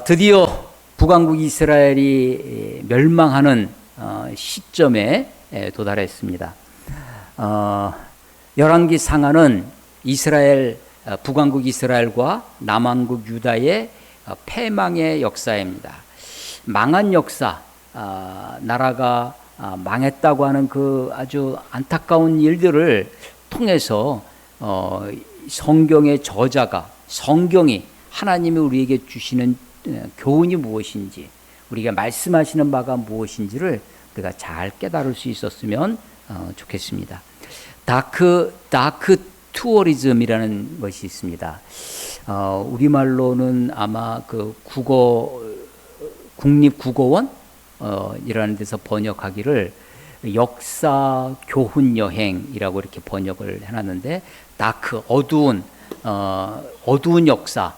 드디어 북왕국 이스라엘이 멸망하는 시점에 도달했습니다. 열왕기 상하는 이스라엘, 북왕국 이스라엘과 남왕국 유다의 패망의 역사입니다. 망한 역사, 나라가 망했다고 하는 그 아주 안타까운 일들을 통해서 성경의 저자가, 성경이 하나님이 우리에게 주시는 교훈이 무엇인지, 우리가 말씀하시는 바가 무엇인지를 우리가 잘 깨달을 수 있었으면 좋겠습니다. 다크 투어리즘이라는 것이 있습니다. 우리말로는 아마 그 국립국어원 이라는 데서 번역하기를 역사 교훈 여행이라고 이렇게 번역을 해놨는데, 다크, 어두운 역사,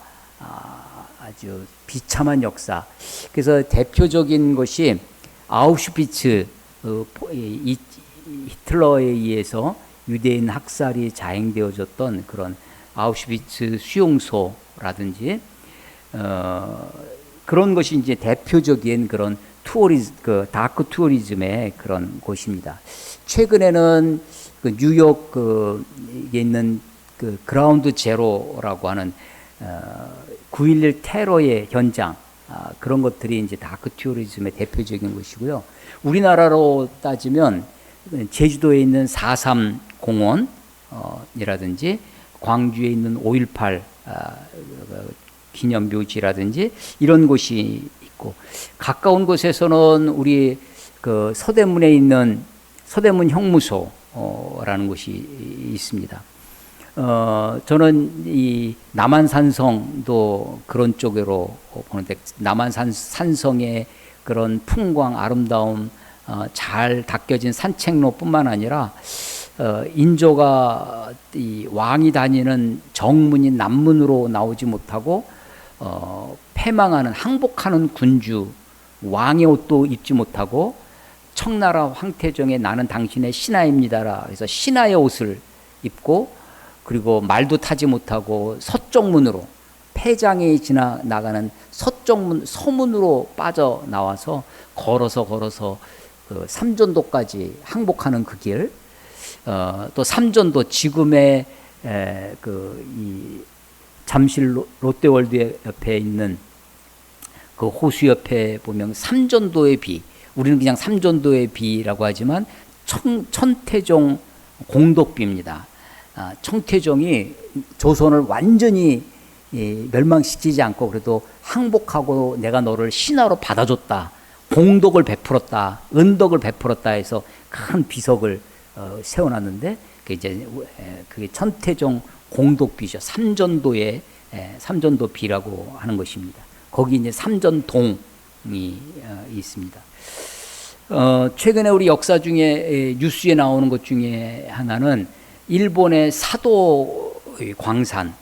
아주 비참한 역사. 그래서 대표적인 것이 아우슈비츠, 히틀러에 의해서 유대인 학살이 자행되어졌던 그런 아우슈비츠 수용소라든지 그런 것이 이제 대표적인 그런 다크 투어리즘의 그런 곳입니다. 최근에는 그 뉴욕에 있는 그 그라운드 제로라고 하는 9.11 테러의 현장, 그런 것들이 이제 다크 투어리즘의 대표적인 것이고요. 우리나라로 따지면 제주도에 있는 4.3 공원이라든지 광주에 있는 5.18 기념묘지라든지 이런 곳이 있고, 가까운 곳에서는 우리 그 서대문에 있는 서대문 형무소라는 곳이 있습니다. 저는 이 남한산성도 그런 쪽으로 보는데, 남한산성의 그런 풍광, 아름다움, 잘 닦여진 산책로뿐만 아니라 인조가 이 왕이 다니는 정문인 남문으로 나오지 못하고 패망하는, 항복하는 군주, 왕의 옷도 입지 못하고 청나라 황태종의 나는 당신의 신하입니다라 그래서 신하의 옷을 입고, 그리고 말도 타지 못하고 서쪽문으로, 폐장에 지나가는 서문으로 빠져나와서 걸어서 그 삼전도까지 항복하는 그 길, 또 삼전도, 지금의 이 잠실 롯데월드 옆에 있는 그 호수 옆에 보면 삼전도의 비, 우리는 그냥 삼전도의 비라고 하지만 천태종 공덕비입니다. 청태종이 조선을 완전히 멸망시키지 않고 그래도 항복하고 내가 너를 신하로 받아줬다, 공덕을 베풀었다, 은덕을 베풀었다 해서 큰 비석을 세워놨는데, 그게 천태종 공덕비죠. 삼전도의 삼전도비라고 하는 것입니다. 거기 이제 삼전동이 있습니다. 최근에 우리 역사 중에 뉴스에 나오는 것 중에 하나는 일본의 사도 광산,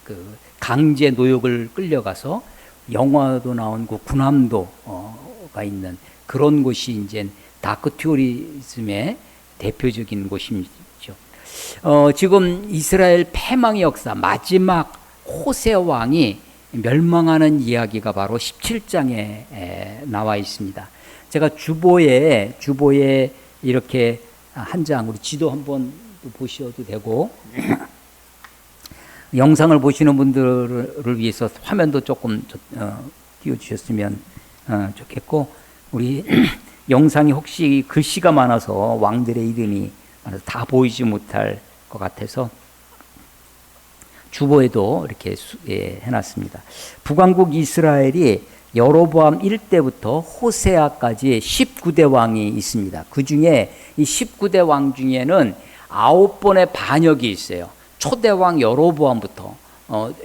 그 강제 노역을 끌려가서 영화도 나온 그 군함도가 있는 그런 곳이 이제 다크 투어리즘의 대표적인 곳이죠. 지금 이스라엘 패망의 역사, 마지막 호세 왕이 멸망하는 이야기가 바로 17장에 나와 있습니다. 제가 주보에 이렇게 한 장, 우리 지도 한번 보셔도 되고, 영상을 보시는 분들을 위해서 화면도 조금 띄워주셨으면 좋겠고, 우리 영상이 혹시 글씨가 많아서 왕들의 이름이 많아서 다 보이지 못할 것 같아서 주보에도 이렇게 해놨습니다. 북왕국 이스라엘이 여로보암 1대부터 호세아까지 19대 왕이 있습니다. 그 중에 이 19대 왕 중에는 9번의 반역이 있어요. 초대왕 여로보암부터.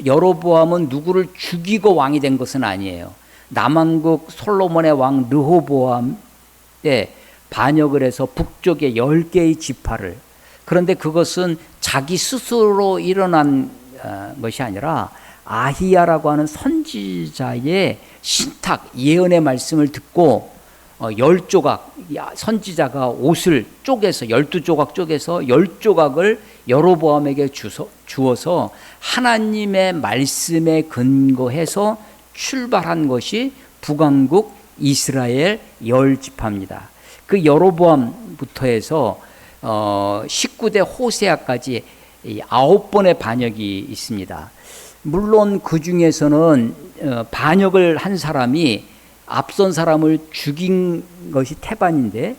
여로보암은 누구를 죽이고 왕이 된 것은 아니에요. 남왕국 솔로몬의 왕 르호보암 때 반역을 해서 북쪽에 10개의 지파를, 그런데 그것은 자기 스스로 일어난 것이 아니라 아히야라고 하는 선지자의 신탁, 예언의 말씀을 듣고 10조각, 선지자가 옷을 쪼개서 12조각 쪼개서 10조각을 여로보암에게 주어서 하나님의 말씀에 근거해서 출발한 것이 북왕국 이스라엘 10지파입니다. 그 여로보암부터 해서 19대 호세아까지 9번의 반역이 있습니다. 물론 그 중에서는 반역을 한 사람이 앞선 사람을 죽인 것이 태반인데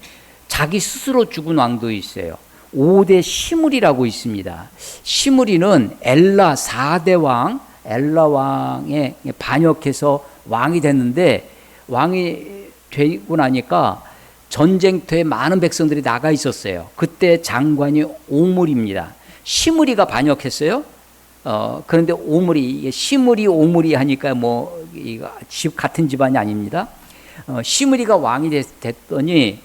자기 스스로 죽은 왕도 있어요. 5대 시므리라고 있습니다. 시므리는 엘라 4대 왕, 엘라 왕에 반역해서 왕이 됐는데 왕이 되고 나니까 전쟁터에 많은 백성들이 나가 있었어요. 그때 장관이 오므리입니다. 시므리가 반역했어요. 그런데 오므리, 시므리 오므리 하니까 뭐 같은 집안이 아닙니다. 시므리가 왕이 됐더니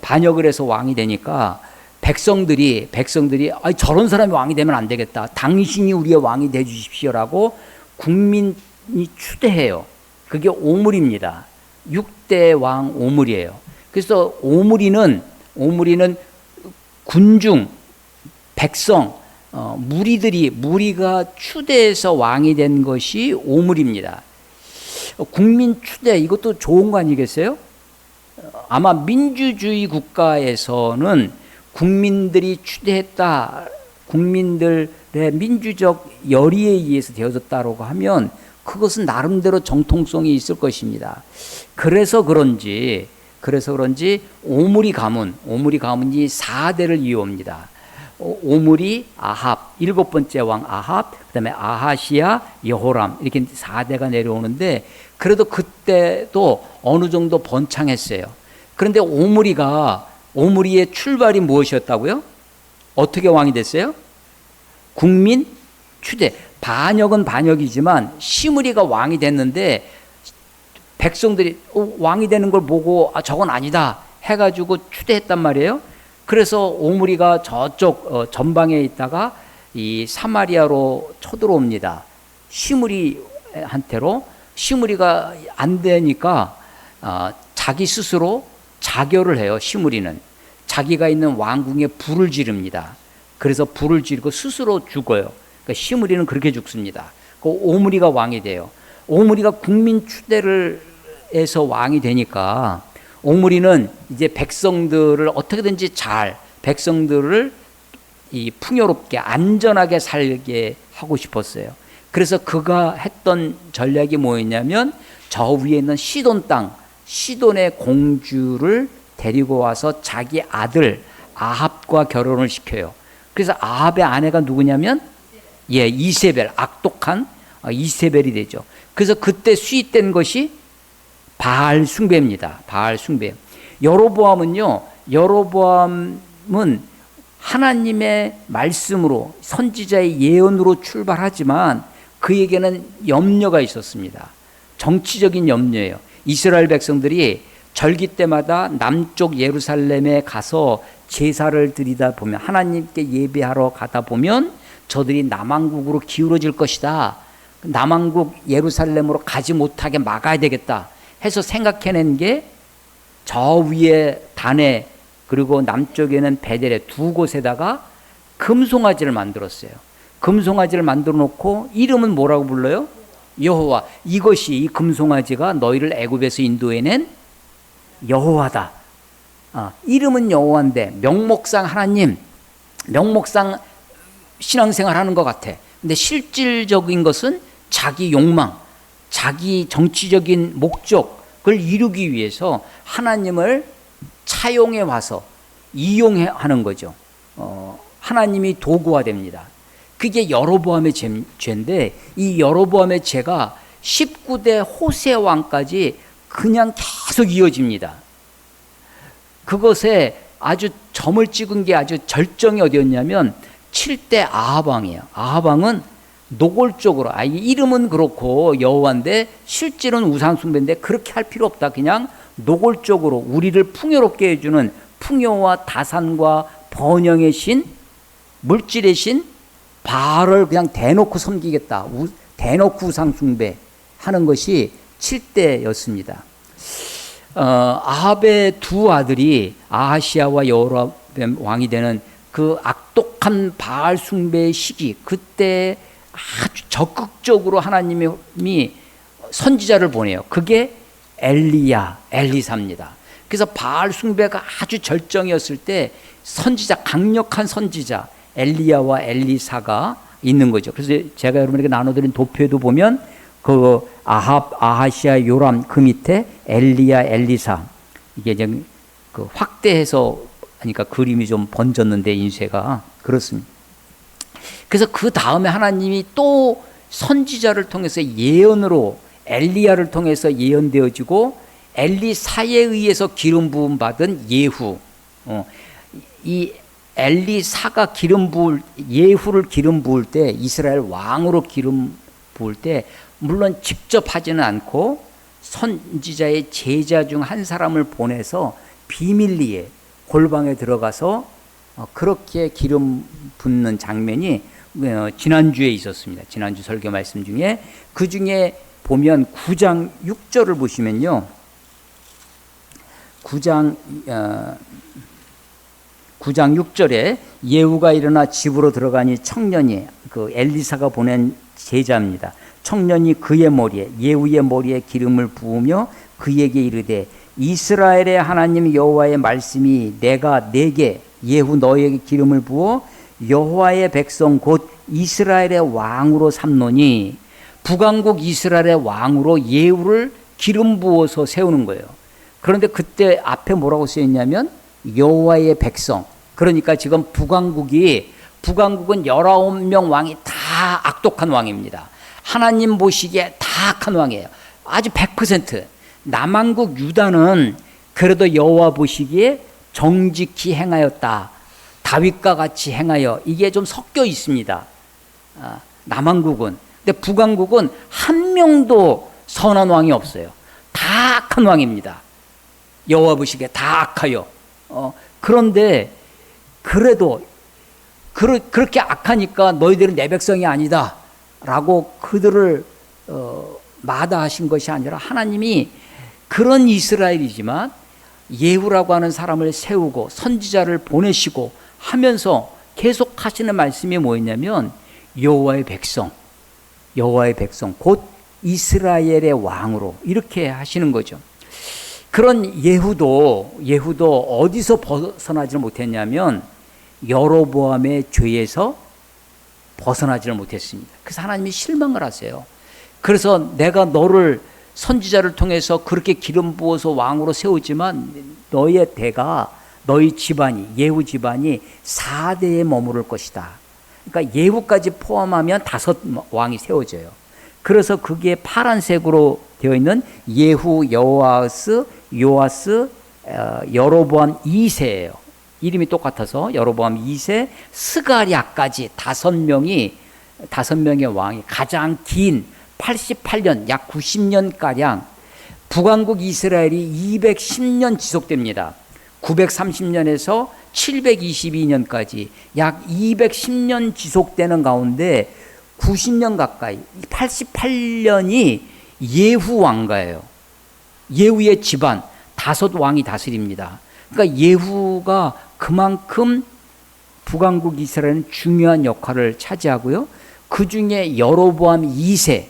반역을 해서 왕이 되니까 백성들이 저런 사람이 왕이 되면 안 되겠다. 당신이 우리의 왕이 돼 주십시오라고 국민이 추대해요. 그게 오므리입니다. 6대 왕 오므리예요. 그래서 오므리는 군중, 백성, 무리가 추대해서 왕이 된 것이 오므리입니다. 국민 추대, 이것도 좋은 거 아니겠어요? 아마 민주주의 국가에서는 국민들이 추대했다, 국민들의 민주적 열의에 의해서 되어졌다고 하면 그것은 나름대로 정통성이 있을 것입니다. 그래서 그런지 오므리 가문이 4대를 이어옵니다. 오므리, 아합, 7번째 왕 아합, 그 다음에 아하시야, 여호람, 이렇게 4대가 내려오는데 그래도 그때도 어느 정도 번창했어요. 그런데 오므리의 출발이 무엇이었다고요? 어떻게 왕이 됐어요? 국민 추대. 반역은 반역이지만 시므리가 왕이 됐는데 백성들이 왕이 되는 걸 보고 저건 아니다 해가지고 추대했단 말이에요. 그래서 오므리가 저쪽 전방에 있다가 이 사마리아로 쳐들어옵니다. 시므리한테로. 시므리가 안 되니까 자기 스스로 자결을 해요. 시므리는 자기가 있는 왕궁에 불을 지릅니다. 그래서 불을 지르고 스스로 죽어요. 그러니까 시므리는 그렇게 죽습니다. 그 오므리가 왕이 돼요. 오므리가 국민 추대를 해서 왕이 되니까 오므리는 이제 백성들을 어떻게든지 백성들을 이 풍요롭게 안전하게 살게 하고 싶었어요. 그래서 그가 했던 전략이 뭐였냐면 저 위에 있는 시돈 땅, 시돈의 공주를 데리고 와서 자기 아들 아합과 결혼을 시켜요. 그래서 아합의 아내가 누구냐면 이세벨, 악독한 이세벨이 되죠. 그래서 그때 수입된 것이 바알 숭배입니다. 바알 숭배. 여로보암은 하나님의 말씀으로 선지자의 예언으로 출발하지만 그에게는 염려가 있었습니다. 정치적인 염려예요. 이스라엘 백성들이 절기 때마다 남쪽 예루살렘에 가서 제사를 드리다 보면 하나님께 예배하러 가다 보면 저들이 남왕국으로 기울어질 것이다. 남왕국 예루살렘으로 가지 못하게 막아야 되겠다 해서 생각해낸 게 저 위에 단에 그리고 남쪽에는 베델에 두 곳에다가 금송아지를 만들었어요. 금송아지를 만들어 놓고 이름은 뭐라고 불러요? 여호와. 이 금송아지가 너희를 애굽에서 인도해낸 여호와다. 이름은 여호와인데 명목상 하나님, 명목상 신앙생활 하는 것 같아. 근데 실질적인 것은 자기 욕망, 자기 정치적인 목적을 이루기 위해서 하나님을 차용해 와서 이용하는 거죠. 하나님이 도구화됩니다. 그게 여로보암의 죄인데 이 여로보암의 죄가 19대 호세 왕까지 그냥 계속 이어집니다. 그것에 아주 점을 찍은 게 아주 절정이 어디였냐면 7대 아합 왕이에요. 아합 왕은 노골적으로 이름은 그렇고 여호와인데 실질은 우상 숭배인데 그렇게 할 필요 없다. 그냥 노골적으로 우리를 풍요롭게 해주는 풍요와 다산과 번영의 신, 물질의 신 바알을 그냥 대놓고 섬기겠다. 대놓고 우상 숭배하는 것이 7대였습니다. 아합의 두 아들이 아하시야와 여호람 왕이 되는 그 악독한 바알 숭배의 시기, 그때 아주 적극적으로 하나님이 선지자를 보내요. 그게 엘리야, 엘리사입니다. 그래서 바알 숭배가 아주 절정이었을 때 선지자, 강력한 선지자 엘리야와 엘리사가 있는 거죠. 그래서 제가 여러분에게 나눠드린 도표에도 보면 그 아하시아, 요람 그 밑에 엘리야, 엘리사, 이게 이제 그 확대해서 하니까 그림이 좀 번졌는데 인쇄가 그렇습니다. 그래서 그 다음에 하나님이 또 선지자를 통해서 예언으로 엘리야를 통해서 예언되어지고 엘리사에 의해서 기름 부음 받은 예후. 이 엘리사가 예후를 기름 부을 때, 이스라엘 왕으로 기름 부을 때 물론 직접 하지는 않고 선지자의 제자 중 한 사람을 보내서 비밀리에 골방에 들어가서 그렇게 기름 붓는 장면이 지난주에 있었습니다. 지난주 설교 말씀 중에 그 중에 보면 9장 6절을 보시면요. 9장 6절에 예후가 일어나 집으로 들어가니 청년이, 그 엘리사가 보낸 제자입니다. 청년이 그의 머리에, 예후의 머리에 기름을 부으며 그에게 이르되 이스라엘의 하나님 여호와의 말씀이 내가 내게 예후 너에게 기름을 부어 여호와의 백성 곧 이스라엘의 왕으로 삼노니, 북왕국 이스라엘의 왕으로 예후를 기름 부어서 세우는 거예요. 그런데 그때 앞에 뭐라고 쓰였냐면 여호와의 백성. 그러니까 지금 북왕국은 19명 왕이 다 악독한 왕입니다. 하나님 보시기에 다 악한 왕이에요. 아주 100%. 남왕국 유다는 그래도 여호와 보시기에 정직히 행하였다. 다윗과 같이 행하여, 이게 좀 섞여 있습니다. 남왕국은. 근데 북왕국은 한 명도 선한 왕이 없어요. 다 악한 왕입니다. 여호와 보시기에 다 악하여. 그런데 그래도 그렇게 악하니까 너희들은 내 백성이 아니다 라고 그들을 마다하신 것이 아니라 하나님이 그런 이스라엘이지만 예후라고 하는 사람을 세우고 선지자를 보내시고 하면서 계속 하시는 말씀이 뭐였냐면 여호와의 백성 곧 이스라엘의 왕으로, 이렇게 하시는 거죠. 그런 예후도 어디서 벗어나지를 못했냐면 여로보암의 죄에서 벗어나지를 못했습니다. 그래서 하나님이 실망을 하세요. 그래서 내가 너를 선지자를 통해서 그렇게 기름 부어서 왕으로 세우지만 너의 대가, 너희 집안이, 예후 집안이 4대에 머무를 것이다. 그러니까 예후까지 포함하면 5 왕이 세워져요. 그래서 그게 파란색으로 되어 있는 예후, 여호아스, 요아스, 여로보암 2세예요. 이름이 똑같아서 여로보암 2세, 스가랴까지 5명의 왕이 가장 긴 88년, 약 90년가량 북왕국 이스라엘이 210년 지속됩니다. 930년에서 722년까지 약 210년 지속되는 가운데 90년 가까이 88년이 예후 왕가예요. 예후의 집안 5 왕이 다스립니다. 그러니까 예후가 그만큼 북왕국 이스라엘은 중요한 역할을 차지하고요. 그 중에 여로보암 2세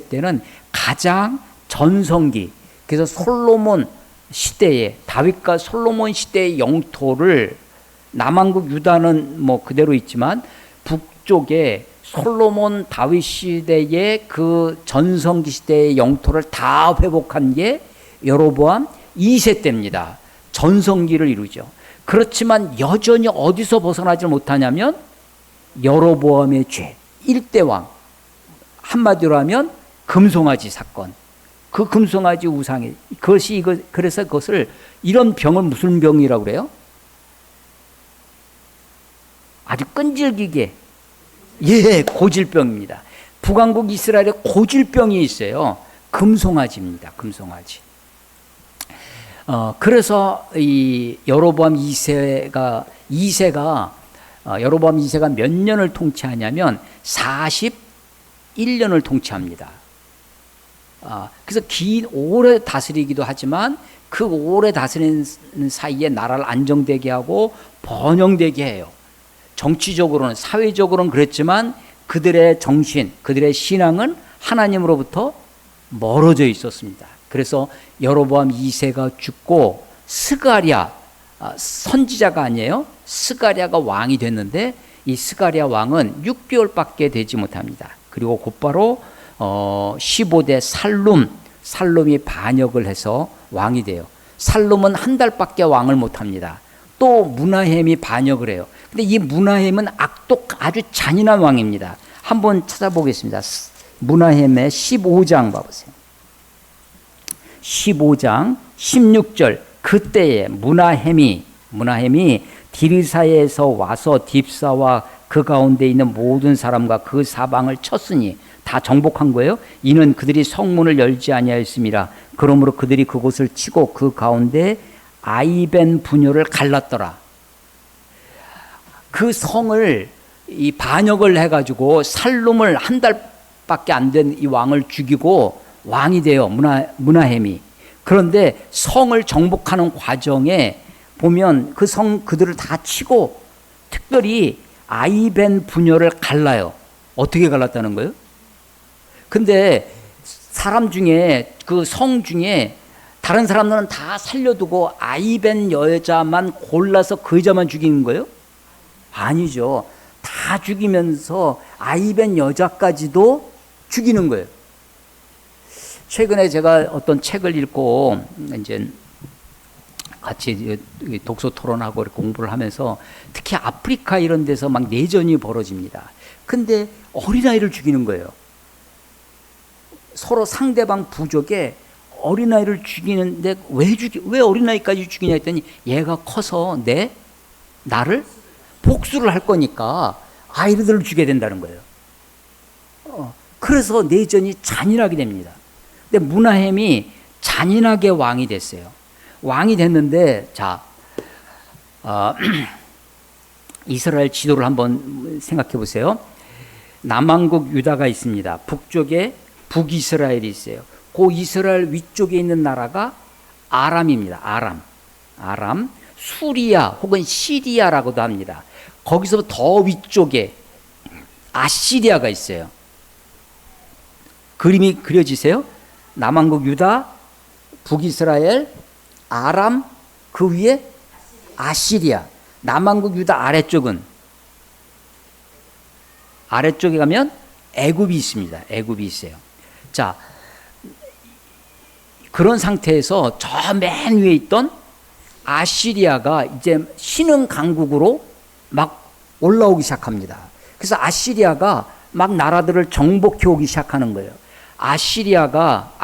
때는 가장 전성기, 그래서 솔로몬 시대에, 다윗과 솔로몬 시대의 영토를, 남왕국 유다는 뭐 그대로 있지만 북쪽에 솔로몬 다윗 시대의 그 전성기 시대의 영토를 다 회복한 게 여로보암 2세 때입니다. 전성기를 이루죠. 그렇지만 여전히 어디서 벗어나지 못하냐면 여로보암의 죄, 1대 왕, 한마디로 하면 금송아지 사건. 그 금송아지 우상이, 그래서 그것을, 이런 병을 무슨 병이라고 그래요? 아주 끈질기게, 고질병입니다. 북왕국 이스라엘에 고질병이 있어요. 금송아지입니다. 금송아지. 그래서 이 여로보암 2세가 몇 년을 통치하냐면 41년을 통치합니다. 그래서 오래 다스리기도 하지만 그 오래 다스리는 사이에 나라를 안정되게 하고 번영되게 해요. 정치적으로는, 사회적으로는 그랬지만 그들의 정신, 그들의 신앙은 하나님으로부터 멀어져 있었습니다. 그래서 여로보암 2세가 죽고 스가랴, 선지자가 아니에요. 스가랴가 왕이 됐는데 이 스가랴 왕은 6개월밖에 되지 못합니다. 그리고 곧바로 15대 살룸이 반역을 해서 왕이 돼요. 살룸은 한 달밖에 왕을 못합니다. 또 므나헴이 반역을 해요. 근데 이 므나헴은 아주 잔인한 왕입니다. 한번 찾아보겠습니다. 므나헴의 15장 봐보세요. 15장 16절. 그때에 므나헴이 디르사에서 와서 딥사와 그 가운데 있는 모든 사람과 그 사방을 쳤으니, 다 정복한 거예요. 이는 그들이 성문을 열지 아니하였음이라. 그러므로 그들이 그곳을 치고 그 가운데 아이벤 부녀를 갈랐더라. 그 성을 이 반역을 해가지고 살룸을 한 달밖에 안 된 이 왕을 죽이고 왕이 돼요. 므나헴이. 그런데 성을 정복하는 과정에 보면 그 그들을 다 치고 특별히 아이벤 부녀를 갈라요. 어떻게 갈랐다는 거예요? 근데 사람 중에, 그 성 중에 다른 사람들은 다 살려두고 아이벤 여자만 골라서 그 여자만 죽이는 거예요? 아니죠. 다 죽이면서 아이벤 여자까지도 죽이는 거예요. 최근에 제가 어떤 책을 읽고 이제 같이 독서 토론하고 공부를 하면서 특히 아프리카 이런 데서 막 내전이 벌어집니다. 근데 어린아이를 죽이는 거예요. 서로 상대방 부족에 어린아이를 죽이는데 왜 어린아이까지 죽이냐 했더니 얘가 커서 나를 복수를 할 거니까 아이들을 죽여야 된다는 거예요. 그래서 내전이 잔인하게 됩니다. 근데 므나헴이 잔인하게 왕이 됐어요. 왕이 됐는데, 자, 이스라엘 지도를 한번 생각해 보세요. 남왕국 유다가 있습니다. 북쪽에 북이스라엘이 있어요. 그 이스라엘 위쪽에 있는 나라가 아람입니다. 아람, 수리아 혹은 시리아라고도 합니다. 거기서 더 위쪽에 아시리아가 있어요. 그림이 그려지세요? 남왕국 유다, 북이스라엘, 아람, 그 위에 아시리아. 남왕국 유다 아래쪽에 가면 애굽이 있습니다. 애굽이 있어요. 자, 그런 상태에서 저 맨 위에 있던 아시리아가 이제 신흥 강국으로 막 올라오기 시작합니다. 그래서 아시리아가 막 나라들을 정복해 오기 시작하는 거예요. 아시리아가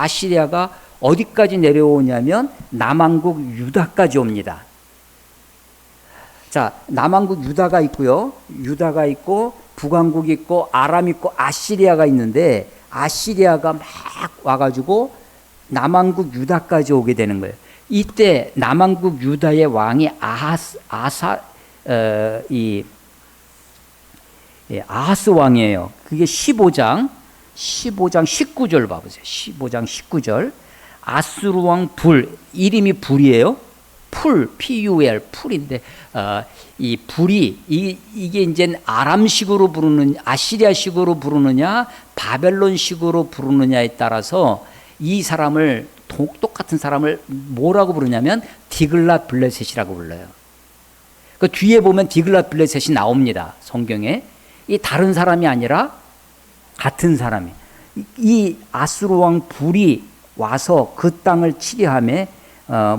어디까지 내려오냐면 남왕국 유다까지 옵니다. 자, 남왕국 유다가 있고요. 유다가 있고 북왕국이 있고 아람 있고 아시리아가 있는데, 아시리아가 막 와가지고 남왕국 유다까지 오게 되는 거예요. 이때 남왕국 유다의 왕이 아하스 왕이에요. 그게 15장 19절 봐보세요. 15장 19절. 아수르 왕 이름이 불이에요. PUL, 풀인데, 이 불이, 이게 이제 아람식으로 부르는, 아시리아식으로 부르느냐, 바벨론식으로 부르느냐에 따라서 이 사람을, 똑같은 사람을 뭐라고 부르냐면 디글랏 블레셋이라고 불러요. 그 뒤에 보면 디글랏 블레셋이 나옵니다. 성경에. 이 다른 사람이 아니라 같은 사람이. 이 아수르 왕 불이 와서 그 땅을 치려하며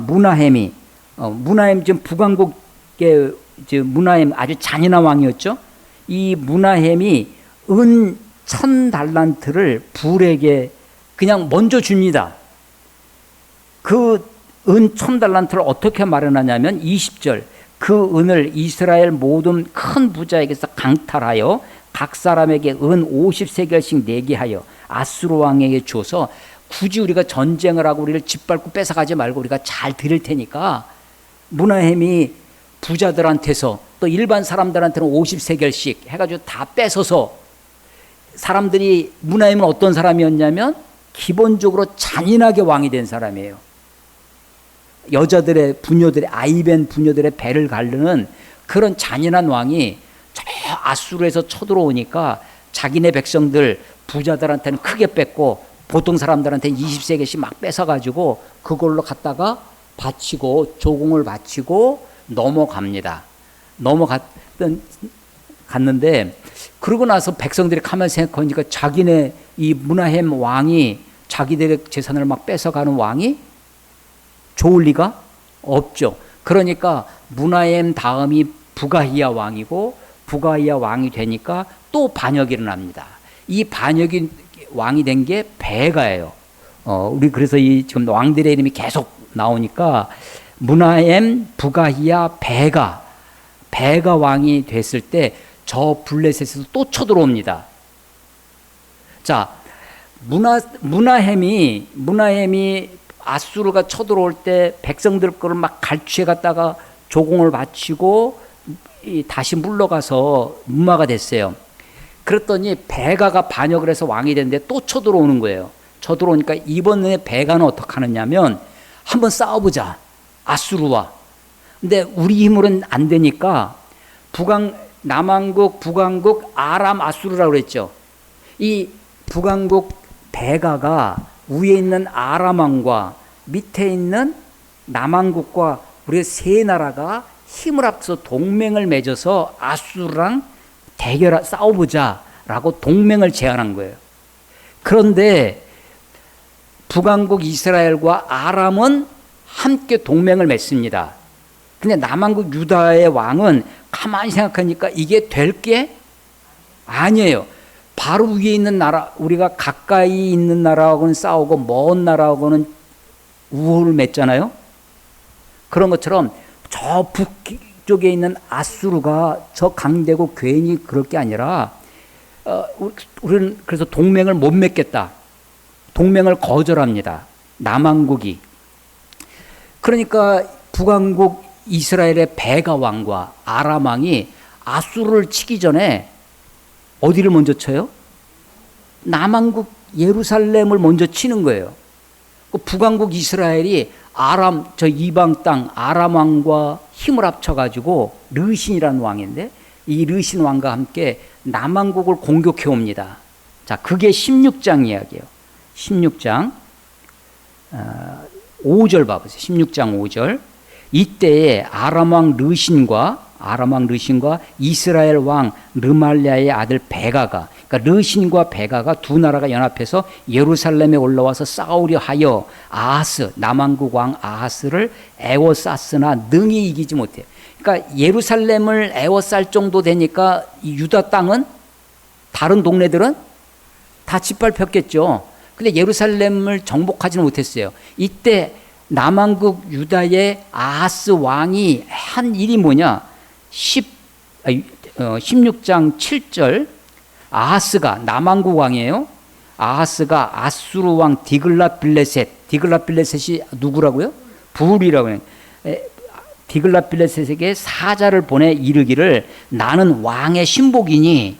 므나헴 지금 북왕국의 므나헴 아주 잔인한 왕이었죠. 이 므나헴이 은 1000달란트를 불에게 그냥 먼저 줍니다. 그 은 1000달란트를 어떻게 마련하냐면 20절. 그 은을 이스라엘 모든 큰 부자에게서 강탈하여 각 사람에게 은 50세겔씩 내게 하여 아수르 왕에게 줘서, 굳이 우리가 전쟁을 하고 우리를 짓밟고 뺏어가지 말고 우리가 잘 드릴 테니까 므나헴이 부자들한테서 또 일반 사람들한테는 50세겔씩 해가지고 다 뺏어서, 사람들이, 므나헴은 어떤 사람이었냐면 기본적으로 잔인하게 왕이 된 사람이에요. 여자들의 부녀들의, 아이벤 부녀들의 배를 가르는 그런 잔인한 왕이 저 아수르에서 쳐들어오니까 자기네 백성들 부자들한테는 크게 뺐고 보통 사람들한테는 20세겔씩 막 뺏어가지고 그걸로 갖다가 바치고 조공을 바치고 갔는데 그러고 나서 백성들이 가만히 생각하니까 자기네 이 므나헴 왕이 자기들의 재산을 막 뺏어가는 왕이 좋을 리가 없죠. 그러니까 므나헴 다음이 부가히야 왕이고 부가히야 왕이 되니까 또 반역이 일어납니다. 이 반역이 왕이 된 게 베가예요. 우리 그래서 이 지금 왕들의 이름이 계속 나오니까 므나헴, 부가히야, 베가 왕이 됐을 때 저 블레셋에서 또 쳐들어옵니다. 자, 므나헴이 아수르가 쳐들어올 때 백성들 거를 막 갈취해 갔다가 조공을 바치고 다시 물러가서 문마가 됐어요. 그랬더니 베가가 반역을 해서 왕이 됐는데 또 쳐들어오는 거예요. 쳐들어오니까 이번에 베가는 어떻게 하느냐면 한번 싸워보자, 아수르와. 근데 우리 힘으로는 안 되니까 남왕국, 북왕국, 아람, 아수르라고 그랬죠. 이 북왕국 베가가 위에 있는 아람 왕과 밑에 있는 남왕국과 우리 세 나라가 힘을 합쳐서 동맹을 맺어서 아수르랑 싸워보자라고 동맹을 제안한 거예요. 그런데 북왕국 이스라엘과 아람은 함께 동맹을 맺습니다. 근데 남왕국 유다의 왕은 가만히 생각하니까 이게 될 게 아니에요. 바로 위에 있는 나라, 우리가 가까이 있는 나라하고는 싸우고 먼 나라하고는 우호를 맺잖아요. 그런 것처럼 저 북쪽에 있는 아수르가 저 강대고 괜히 그럴 게 아니라 우리는 그래서 동맹을 못 맺겠다. 동맹을 거절합니다. 남왕국이. 그러니까 북왕국 이스라엘의 베가 왕과 아람 왕이 아수르를 치기 전에 어디를 먼저 쳐요? 남왕국 예루살렘을 먼저 치는 거예요. 북왕국 이스라엘이 저 이방 땅 아람 왕과 힘을 합쳐가지고 르신이라는 왕인데 이 르신 왕과 함께 남왕국을 공격해 옵니다. 자, 그게 16장 이야기예요. 16장 5절 봐보세요. 16장 5절. 이때에 아람 왕 르신과 이스라엘 왕 르말랴의 아들 베가가, 그러니까 르신과 베가가 두 나라가 연합해서 예루살렘에 올라와서 싸우려 하여 남왕국 왕 아하스를 애워쌌으나 능히 이기지 못해. 그러니까 예루살렘을 애워쌀 정도 되니까 이 유다 땅은 다른 동네들은 다 짓밟혔겠죠. 근데 예루살렘을 정복하지는 못했어요. 이때 남왕국 유다의 아하스 왕이 한 일이 뭐냐? 16장 7절. 아하스가 남왕국 왕이에요. 아하스가 아수르 왕 디글랏빌레셋이 누구라고요? 부울이라고 해요. 디글랏빌레셋에게 사자를 보내 이르기를 나는 왕의 신복이요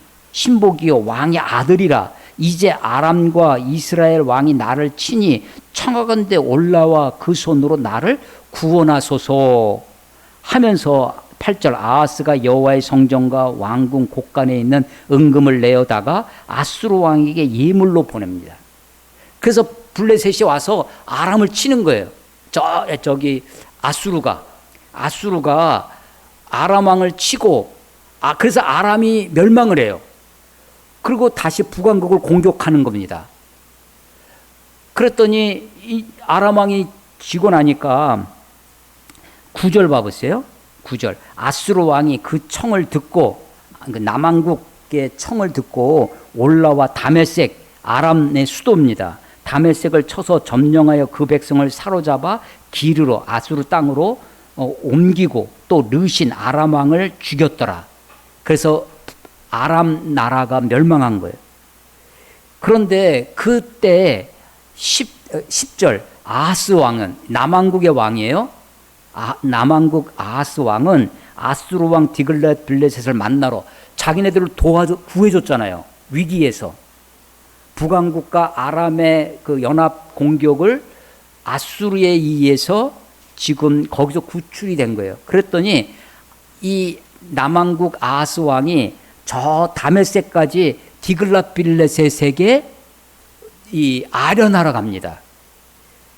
왕의 아들이라. 이제 아람과 이스라엘 왕이 나를 치니 청하건대 올라와 그 손으로 나를 구원하소서 하면서 8절 아하스가 여호와의 성전과 왕궁 곳간에 있는 은금을 내어다가 아수르 왕에게 예물로 보냅니다. 그래서 블레셋이 와서 아람을 치는 거예요. 저기 아수르가 아람 왕을 치고 그래서 아람이 멸망을 해요. 그리고 다시 북왕국을 공격하는 겁니다. 그랬더니 이 아람 왕이 지고 나니까 9절 봐보세요. 9절. 아수르 왕이 그 청을 듣고, 남왕국의 청을 듣고 올라와 다메섹, 아람의 수도입니다. 다메섹을 쳐서 점령하여 그 백성을 사로잡아 기르러 아수르 땅으로 옮기고 또 르신 아람 왕을 죽였더라. 그래서 아람 나라가 멸망한 거예요. 그런데 그때 10절 아하스 왕은 남왕국의 왕이에요. 남왕국 아하스 왕은 아수르 왕 디글랏빌레셋을 만나러 자기네들을 구해줬잖아요. 위기에서. 북왕국과 아람의 그 연합 공격을 아수르에 의해서 지금 거기서 구출이 된 거예요. 그랬더니 이 남왕국 아하스 왕이 저 다메섹까지 디글랏빌레셋에게 이 아련하러 갑니다.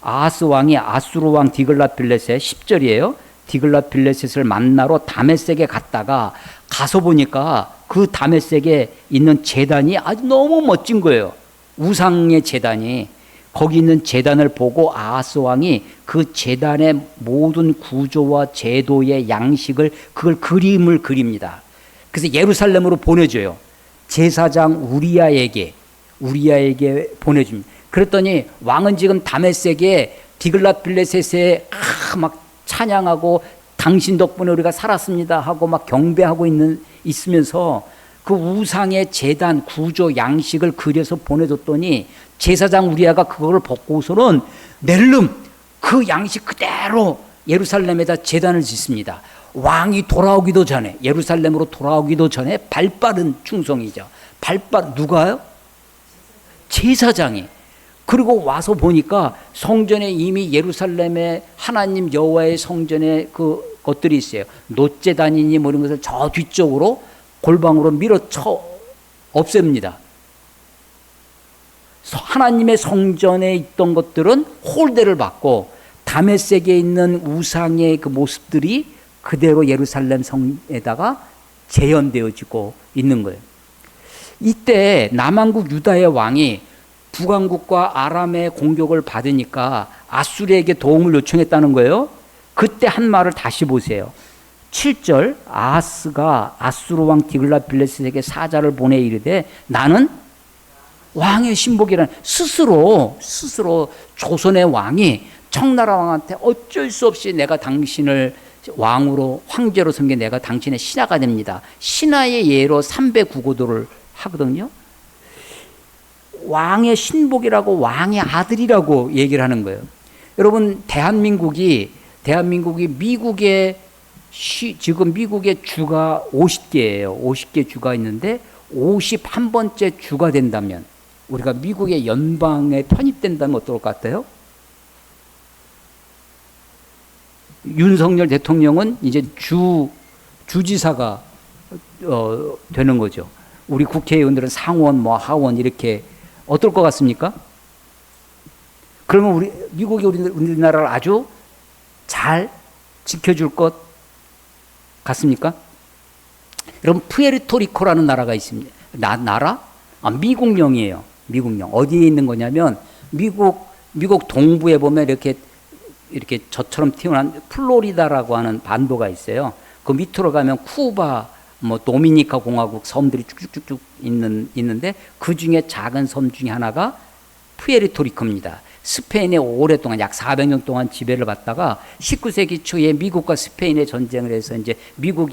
아하스 왕이 아수르 왕 디글랏빌레셋 10절이에요. 디글랏빌레셋을 만나러 다메섹에 갔다가 가서 보니까 그 다메섹에 있는 제단이 아주 너무 멋진 거예요. 우상의 제단이. 거기 있는 제단을 보고 아하스 왕이 그 제단의 모든 구조와 제도의 양식을 그걸 그림을 그립니다. 그래서 예루살렘으로 보내줘요. 제사장 우리야에게 보내줍니다. 그랬더니 왕은 지금 다메섹에 디글랏빌레셋에 막 찬양하고 당신 덕분에 우리가 살았습니다 하고 막 경배하고 있으면서 그 우상의 제단 구조 양식을 그려서 보내줬더니 제사장 우리야가 그걸 벗고서는 낼름 그 양식 그대로 예루살렘에다 제단을 짓습니다. 왕이 돌아오기도 전에, 예루살렘으로 돌아오기도 전에 발빠른 충성이죠. 누가요? 제사장이. 그리고 와서 보니까 성전에 이미 예루살렘에 하나님 여호와의 성전에 그 것들이 있어요. 놋제단이니 뭐 이런 것을 저 뒤쪽으로 골방으로 밀어쳐 없앱니다. 하나님의 성전에 있던 것들은 홀대를 받고 다메섹에 있는 우상의 그 모습들이 그대로 예루살렘 성에다가 재현되어지고 있는 거예요. 이때 남왕국 유다의 왕이 북왕국과 아람의 공격을 받으니까 아수르에게 도움을 요청했다는 거예요. 그때 한 말을 다시 보세요. 7절 아하스가 아수르 왕 디글랏빌레셋에게 사자를 보내 이르되 나는 왕의 신복이라는 스스로 조선의 왕이 청나라 왕한테 어쩔 수 없이 내가 당신을 왕으로 황제로 섬겨 내가 당신의 신하가 됩니다. 신하의 예로 300구고도를 하거든요. 왕의 신복이라고 왕의 아들이라고 얘기를 하는 거예요. 여러분 대한민국이 지금 미국의 주가 50개예요. 50개 주가 있는데 51번째 주가 된다면 우리가 미국의 연방에 편입된다면 어떨 것 같아요? 윤석열 대통령은 이제 주지사가 되는 거죠. 우리 국회의원들은 상원, 하원 이렇게 어떨 것 같습니까? 그러면 미국이 우리나라를 아주 잘 지켜줄 것 같습니까? 여러분 푸에르토리코라는 나라가 있습니다. 미국령이에요. 미국령. 어디에 있는 거냐면 미국 동부에 보면 이렇게 저처럼 튀어나온 플로리다라고 하는 반도가 있어요. 그 밑으로 가면 쿠바, 도미니카 공화국 섬들이 쭉쭉쭉 있는데 그 중에 작은 섬 중에 하나가 푸에르토리코입니다. 스페인에 오랫동안 약 400년 동안 지배를 받다가 19세기 초에 미국과 스페인의 전쟁을 해서 이제 미국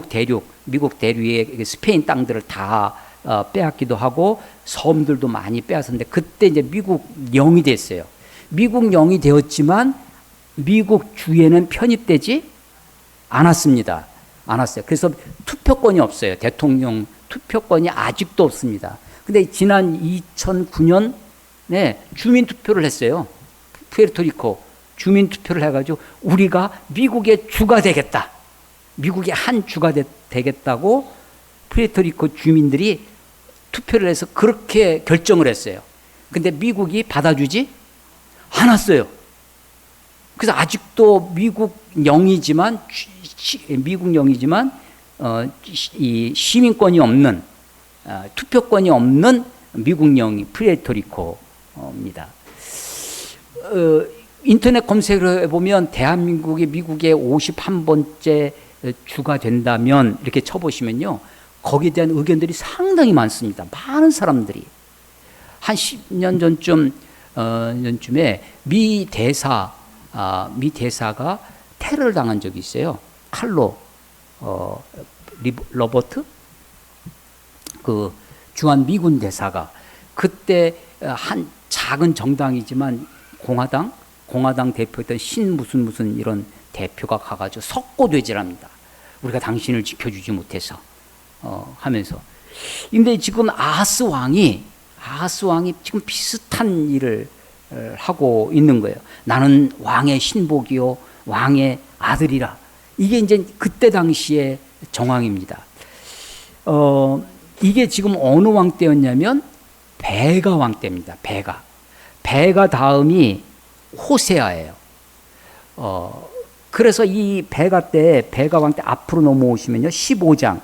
대륙의 스페인 땅들을 다 빼앗기도 하고 섬들도 많이 빼앗았는데 그때 이제 미국령이 됐어요. 미국령이 되었지만 미국 주에는 편입되지 않았습니다. 그래서 투표권이 없어요. 대통령 투표권이 아직도 없습니다. 근데 지난 2009년에 주민투표를 했어요. 푸에르토리코 주민투표를 해가지고 우리가 미국의 주가 되겠다. 미국의 한 주가 되겠다고 푸에르토리코 주민들이 투표를 해서 그렇게 결정을 했어요. 근데 미국이 받아주지 않았어요. 그래서 아직도 미국령이지만 이 시민권이 없는 투표권이 없는 미국령이 푸에르토리코입니다. 인터넷 검색을 해보면 대한민국이 미국의 51번째 주가 된다면 이렇게 쳐보시면요. 거기에 대한 의견들이 상당히 많습니다. 많은 사람들이. 한 10년 전쯤에 미 대사가 테러를 당한 적이 있어요. 칼로 로버트 그 주한 미군 대사가 그때 한 작은 정당이지만 공화당 대표였던 무슨 이런 대표가 가가지고 석고되질합니다. 우리가 당신을 지켜주지 못해서 하면서. 근데 지금 아하스 왕이 지금 비슷한 일을 하고 있는 거예요. 나는 왕의 신복이요 왕의 아들이라. 이게 이제 그때 당시의 정황입니다. 이게 지금 어느 왕 때였냐면 베가 왕 때입니다. 베가 다음이 호세아예요. 그래서 이 베가 왕 때 앞으로 넘어오시면요. 15장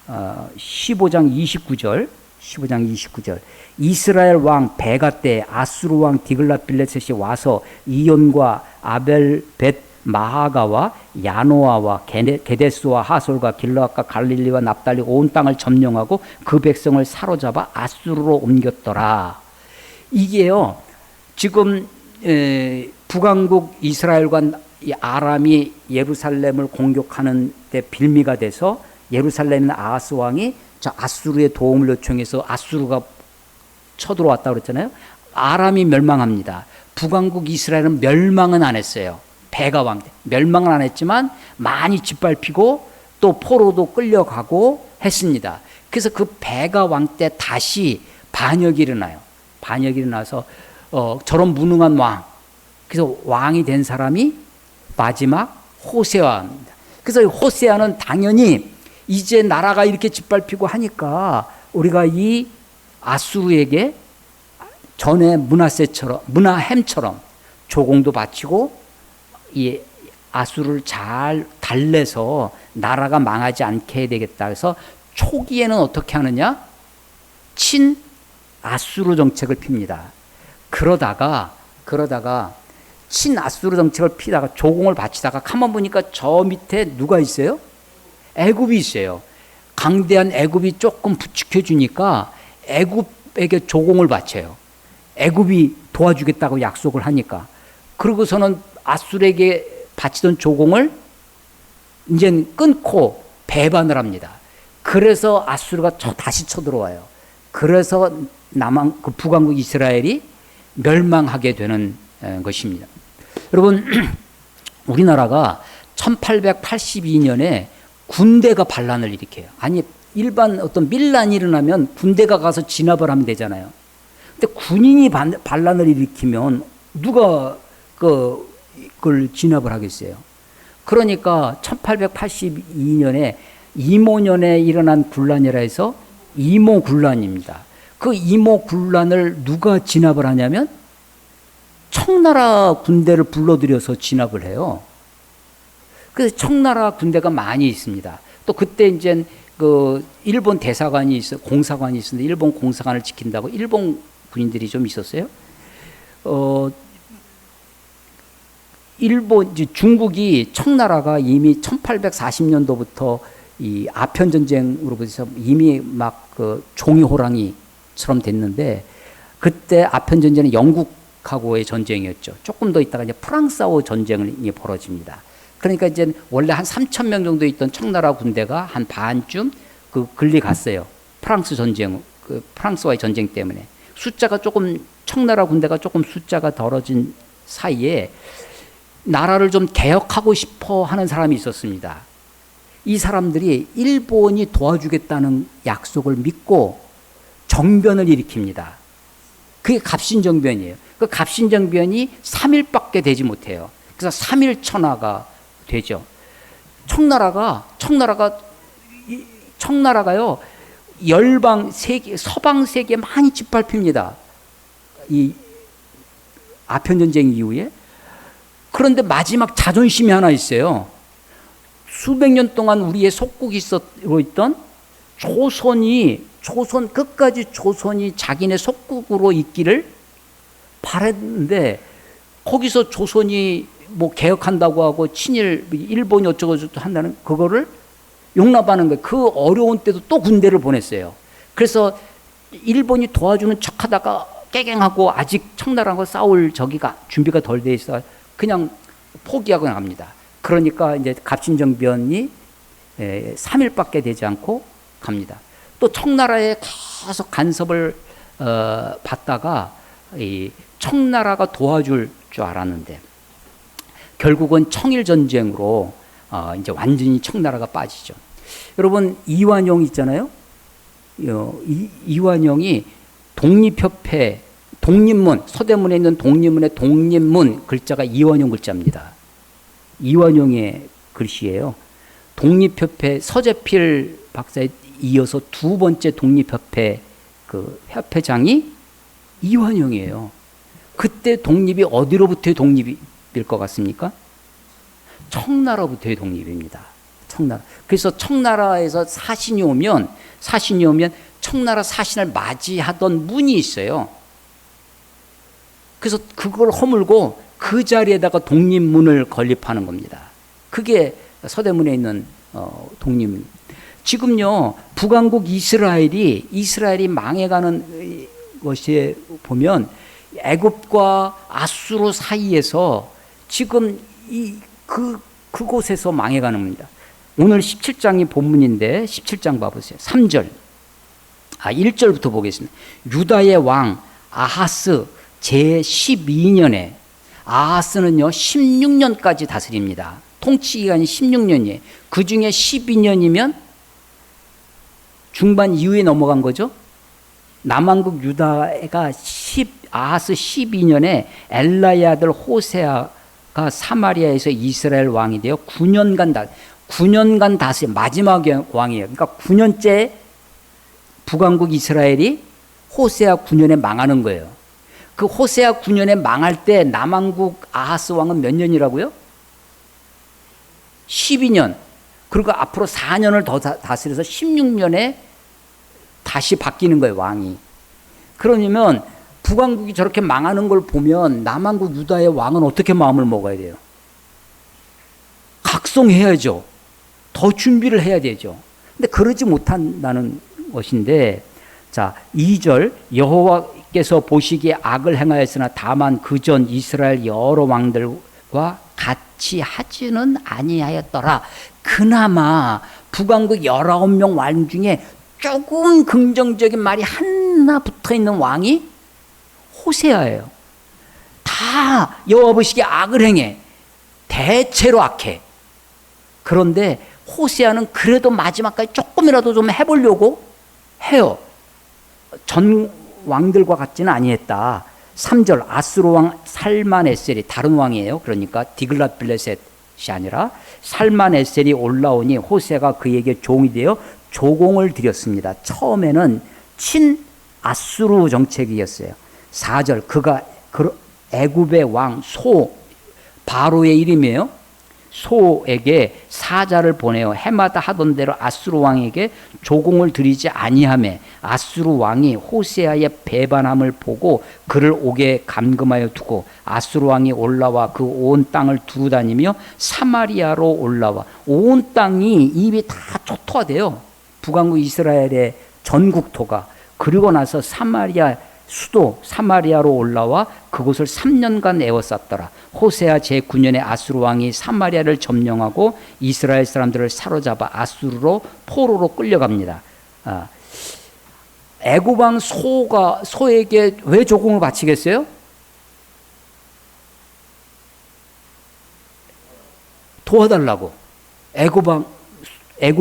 29절 이스라엘 왕 베가 때 아수르 왕 디글랏빌레셋이 와서 이온과 아벨 벳 마하가와 야노아와 게데스와 하솔과 길르앗과 갈릴리와 납달리 온 땅을 점령하고 그 백성을 사로잡아 아수르로 옮겼더라. 이게요. 지금 북왕국 이스라엘과 아람이 예루살렘을 공격하는 데 빌미가 돼서 예루살렘의 아하스 왕이 저 아수르의 도움을 요청해서 아수르가 쳐들어왔다고 그랬잖아요. 아람이 멸망합니다. 북왕국 이스라엘은 멸망은 안 했어요. 베가 왕 때 멸망은 안 했지만 많이 짓밟히고 또 포로도 끌려가고 했습니다. 그래서 그 베가 왕 때 다시 반역이 일어나요. 반역이 일어나서 저런 무능한 왕, 그래서 왕이 된 사람이 마지막 호세아입니다. 그래서 호세아는 당연히 이제 나라가 이렇게 짓밟히고 하니까 우리가 이 아수르에게 전에 문하햄처럼 조공도 바치고 이 아수르를 잘 달래서 나라가 망하지 않게 해야 되겠다. 그래서 초기에는 어떻게 하느냐? 친 아수르 정책을 핍니다. 그러다가 친 아수르 정책을 피다가 조공을 바치다가 가만 보니까 저 밑에 누가 있어요? 애굽이 있어요. 강대한 애굽이 조금 부축해 주니까 애굽에게 조공을 바쳐요. 애굽이 도와주겠다고 약속을 하니까. 그러고서는 아수르에게 바치던 조공을 이제 끊고 배반을 합니다. 그래서 아수르가 다시 쳐들어와요. 그래서 그 북왕국 이스라엘이 멸망하게 되는 것입니다. 여러분, 우리나라가 1882년에 군대가 반란을 일으켜요. 아니, 일반 어떤 밀란이 일어나면 군대가 가서 진압을 하면 되잖아요. 근데 군인이 반란을 일으키면 누가 그걸 진압을 하겠어요? 그러니까 1882년에 이모년에 일어난 군란이라 해서 이모군란입니다. 그 이모군란을 누가 진압을 하냐면 청나라 군대를 불러들여서 진압을 해요. 그래서 청나라 군대가 많이 있습니다. 또 그때 이제 그 일본 대사관이 공사관이 있었는데 일본 공사관을 지킨다고 일본 군인들이 좀 있었어요. 중국이 청나라가 이미 1840년도부터 이 아편 전쟁으로부터 이미 막 그 종이 호랑이처럼 됐는데 그때 아편 전쟁은 영국하고의 전쟁이었죠. 조금 더 있다가 이제 프랑스하고 전쟁이 벌어집니다. 그러니까 이제 원래 한 3,000명 정도 있던 청나라 군대가 한 반쯤 글리 갔어요. 프랑스와의 전쟁 때문에 청나라 군대가 조금 숫자가 덜어진 사이에 나라를 좀 개혁하고 싶어 하는 사람이 있었습니다. 이 사람들이 일본이 도와주겠다는 약속을 믿고 정변을 일으킵니다. 그게 갑신정변이에요. 그 갑신정변이 3일밖에 되지 못해요. 그래서 3일 천하가 되죠. 청나라가요 서방 세계에 많이 짓밟힙니다. 이 아편 전쟁 이후에. 그런데 마지막 자존심이 하나 있어요. 수백 년 동안 우리의 속국이 있던 끝까지 조선이 자기네 속국으로 있기를 바랬는데 거기서 조선이 뭐 개혁한다고 하고 일본이 어쩌고저쩌고 한다는 그거를 용납하는 거예요. 그 어려운 때도 또 군대를 보냈어요. 그래서 일본이 도와주는 척하다가 깨갱하고 아직 청나라하고 싸울 준비가 덜 돼 있어 그냥 포기하고 나갑니다. 그러니까 이제 갑신정변이 3일밖에 되지 않고 갑니다. 또 청나라에 계속 간섭을 받다가 이 청나라가 도와줄 줄 알았는데 결국은 청일전쟁으로 이제 완전히 청나라가 빠지죠. 여러분 이완용 있잖아요. 이완용이 독립협회 독립문 서대문에 있는 독립문의 독립문 글자가 이완용 글자입니다. 이완용의 글씨예요. 독립협회 서재필 박사의 이어서 두 번째 독립협회 그 협회장이 이완용이에요. 그때 독립이 어디로부터의 독립일 것 같습니까? 청나라부터의 독립입니다. 청나라. 그래서 청나라에서 사신이 오면 청나라 사신을 맞이하던 문이 있어요. 그래서 그걸 허물고 그 자리에다가 독립문을 건립하는 겁니다. 그게 서대문에 있는 독립문. 지금요 북왕국 이스라엘이 망해가는 것에 보면 애굽과 아수르 사이에서 지금 그곳에서 망해가는 겁니다. 오늘 17장이 본문인데 17장 봐보세요. 3절 1절부터 보겠습니다. 유다의 왕 아하스 제12년에 아하스는요 16년까지 다스립니다. 통치기간이 16년이에요. 그 중에 12년이면 중반 이후에 넘어간 거죠. 남왕국 유다가 아하스 12년에 엘라의 아들 호세아가 사마리아에서 이스라엘 왕이 되어 9년간 다스린 마지막 왕이에요. 그러니까 9년째 북왕국 이스라엘이 호세아 9년에 망하는 거예요. 그 호세아 9년에 망할 때 남왕국 아하스 왕은 몇 년이라고요? 12년. 그리고 앞으로 4년을 더 다스려서 16년에 다시 바뀌는 거예요, 왕이. 그러면 북왕국이 저렇게 망하는 걸 보면 남왕국 유다의 왕은 어떻게 마음을 먹어야 돼요? 각성해야죠. 더 준비를 해야 되죠. 근데 그러지 못한다는 것인데, 자, 2절 여호와께서 보시기에 악을 행하였으나 다만 그전 이스라엘 여러 왕들과 같이 하지는 아니하였더라. 그나마 북왕국 19명 왕 중에 조금 긍정적인 말이 하나 붙어있는 왕이 호세아예요. 다 여호와 보시기에 악을 행해. 대체로 악해. 그런데 호세아는 그래도 마지막까지 조금이라도 좀 해보려고 해요. 전 왕들과 같지는 아니했다. 3절 아수르 왕 살만에셀이 다른 왕이에요. 그러니까 디글랏빌레셋이 아니라 살만에셀이 올라오니 호세아가 그에게 종이 되어 조공을 드렸습니다. 처음에는 친 아수르 정책이었어요. 4절 그가 애굽의 왕 바로의 이름이에요. 소에게 사자를 보내어 해마다 하던 대로 아수르 왕에게 조공을 드리지 아니하매 아수르 왕이 호세아의 배반함을 보고 그를 옥에 감금하여 두고 아수르 왕이 올라와 그 온 땅을 두루 다니며 사마리아로 올라와 온 땅이 입이 다 초토화돼요. 북왕국 이스라엘의 전국토가. 그리고 나서 사마리아 수도 사마리아로 올라와 그곳을 3년간 에워쌌더라. 호세아 제9년에 아수르 왕이 사마리아를 점령하고 이스라엘 사람들을 사로잡아 아수르로 포로로 끌려갑니다. 애굽 왕 소에게 왜 조공을 바치겠어요? 도와달라고. 애굽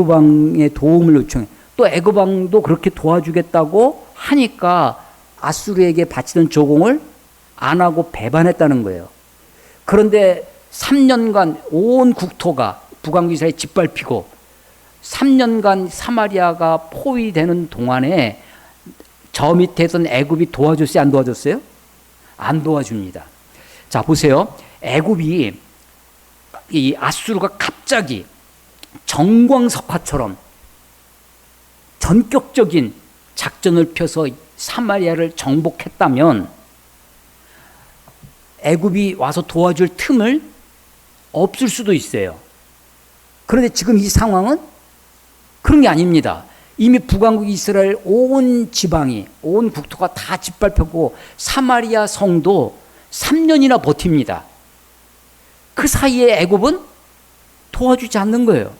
왕의 도움을 요청해. 또 애굽 왕도 그렇게 도와주겠다고 하니까 아수르에게 바치던 조공을 안 하고 배반했다는 거예요. 그런데 3년간 온 국토가 북왕국 이스라엘이 짓밟히고 3년간 사마리아가 포위되는 동안에 저 밑에 있던 애굽이 도와줬어요? 안 도와줬어요? 안 도와줍니다. 자, 보세요. 애굽이 이 아수르가 갑자기 정광석화처럼 전격적인 작전을 펴서 사마리아를 정복했다면 애굽이 와서 도와줄 틈을 없을 수도 있어요. 그런데 지금 이 상황은 그런 게 아닙니다. 이미 북왕국 이스라엘 온 지방이 온 국토가 다 짓밟혔고 사마리아 성도 3년이나 버팁니다. 그 사이에 애굽은 도와주지 않는 거예요.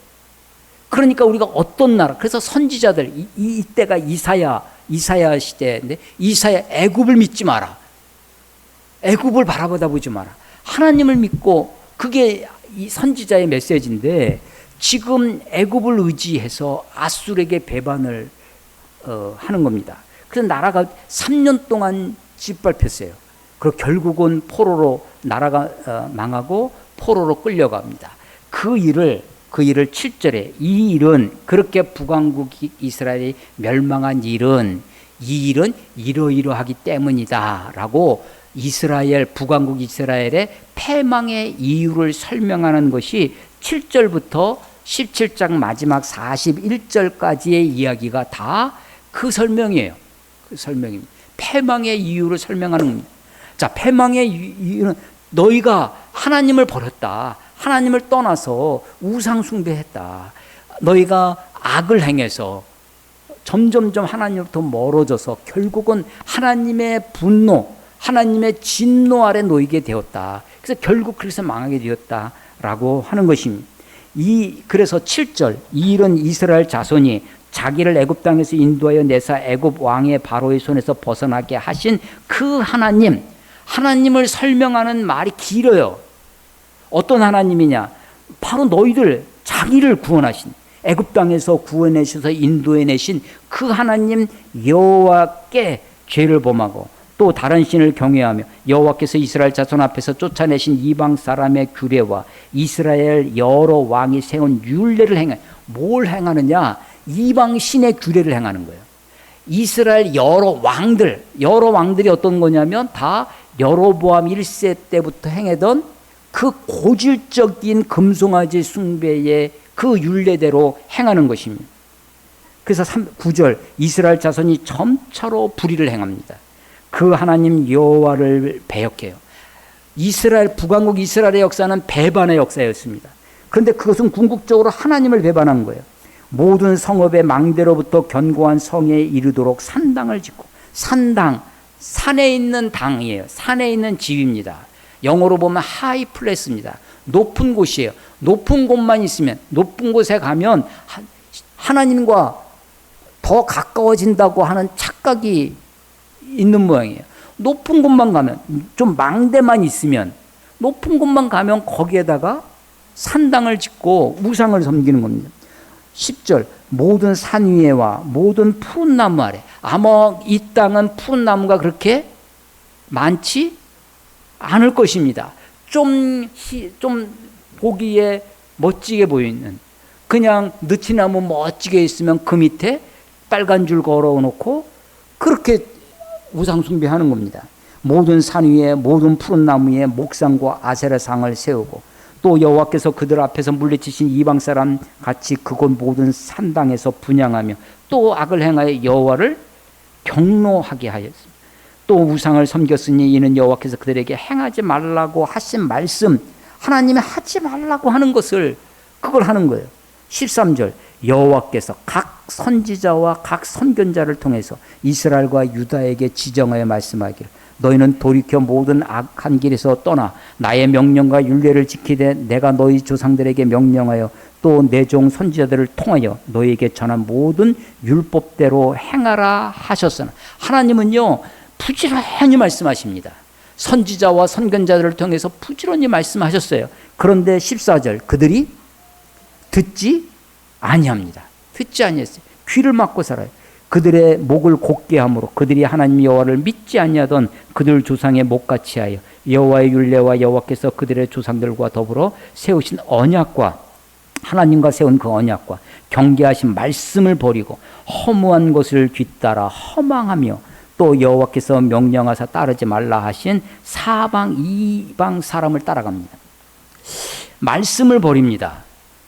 그러니까 우리가 어떤 나라, 그래서 선지자들 이때가 이사야 시대인데 이사야 애굽을 믿지 마라. 애굽을 바라보다 보지 마라. 하나님을 믿고 그게 이 선지자의 메시지인데 지금 애굽을 의지해서 아수르에게 배반을 하는 겁니다. 그래서 나라가 3년 동안 짓밟혔어요. 그리고 결국은 포로로 나라가 망하고 포로로 끌려갑니다. 그 일을 그 일을 7절에 이 일은 그렇게 북왕국 이스라엘이 멸망한 일은 이 일은 이러이러하기 때문이다 라고 이스라엘 북왕국 이스라엘의 패망의 이유를 설명하는 것이 7절부터 17장 마지막 41절까지의 이야기가 다 그 설명이에요. 그 설명입니다. 패망의 이유를 설명하는 겁니다. 자, 패망의 이유는 너희가 하나님을 버렸다. 하나님을 떠나서 우상 숭배했다. 너희가 악을 행해서 점점점 하나님으로부터 멀어져서 결국은 하나님의 분노, 하나님의 진노 아래 놓이게 되었다. 그래서 결국 그래서 망하게 되었다라고 하는 것입니다. 그래서 7절 이 일은 이스라엘 자손이 자기를 애굽 땅에서 인도하여 내사 애굽 왕의 바로의 손에서 벗어나게 하신 그 하나님을 설명하는 말이 길어요. 어떤 하나님이냐? 바로 너희들 자기를 구원하신 애굽 땅에서 구원내셔서 인도해내신 그 하나님 여호와께 죄를 범하고 또 다른 신을 경외하며 여호와께서 이스라엘 자손 앞에서 쫓아내신 이방 사람의 규례와 이스라엘 여러 왕이 세운 율례를 행해. 뭘 행하느냐? 이방 신의 규례를 행하는 거예요. 이스라엘 여러 왕들이 어떤 거냐면 다 여로보암 1세 때부터 행하던 그 고질적인 금송아지 숭배의 그 율례대로 행하는 것입니다. 그래서 9절 이스라엘 자손이 점차로 불의를 행합니다. 그 하나님 여호와를 배역해요. 북왕국 이스라엘의 역사는 배반의 역사였습니다. 그런데 그것은 궁극적으로 하나님을 배반한 거예요. 모든 성읍의 망대로부터 견고한 성에 이르도록 산당을 짓고, 산에 있는 당이에요. 산에 있는 집입니다. 영어로 보면 하이 플레스입니다. 높은 곳이에요. 높은 곳만 있으면, 높은 곳에 가면 하나님과 더 가까워진다고 하는 착각이 있는 모양이에요. 높은 곳만 가면, 좀 망대만 있으면, 높은 곳만 가면 거기에다가 산당을 짓고 우상을 섬기는 겁니다. 10절 모든 산 위에와 모든 푸른 나무 아래. 아마 이 땅은 푸른 나무가 그렇게 많지 않을 것입니다. 좀 보기에 멋지게 보이는, 그냥 느티나무 멋지게 있으면 그 밑에 빨간 줄 걸어놓고 그렇게 우상 숭배하는 겁니다. 모든 산 위에 모든 푸른 나무 위에 목상과 아세라상을 세우고 또 여호와께서 그들 앞에서 물리치신 이방 사람 같이 그곳 모든 산당에서 분향하며 또 악을 행하여 여호와를 경노하게 하였습니다. 또 우상을 섬겼으니 이는 여호와께서 그들에게 행하지 말라고 하신 말씀, 하나님이 하지 말라고 하는 것을 그걸 하는 거예요. 13절 여호와께서 각 선지자와 각 선견자를 통해서 이스라엘과 유다에게 지정하여 말씀하기를 너희는 돌이켜 모든 악한 길에서 떠나 나의 명령과 율례를 지키되 내가 너희 조상들에게 명령하여 또 내 종 선지자들을 통하여 너희에게 전한 모든 율법대로 행하라 하셨으나. 하나님은요 부지런히 말씀하십니다. 선지자와 선견자들을 통해서 부지런히 말씀하셨어요. 그런데 14절 그들이 듣지 아니합니다. 듣지 아니했어요. 귀를 막고 살아요. 그들의 목을 곧게 함으로 그들이 하나님 여호와를 믿지 아니하던 그들 조상의 목같이 하여 여호와의 율례와 여호와께서 그들의 조상들과 더불어 세우신 언약과 하나님과 세운 그 언약과 경계하신 말씀을 버리고 허무한 것을 뒤따라 허망하며 또 여호와께서 명령하사 따르지 말라 하신 사방 이방 사람을 따라갑니다. 말씀을 버립니다.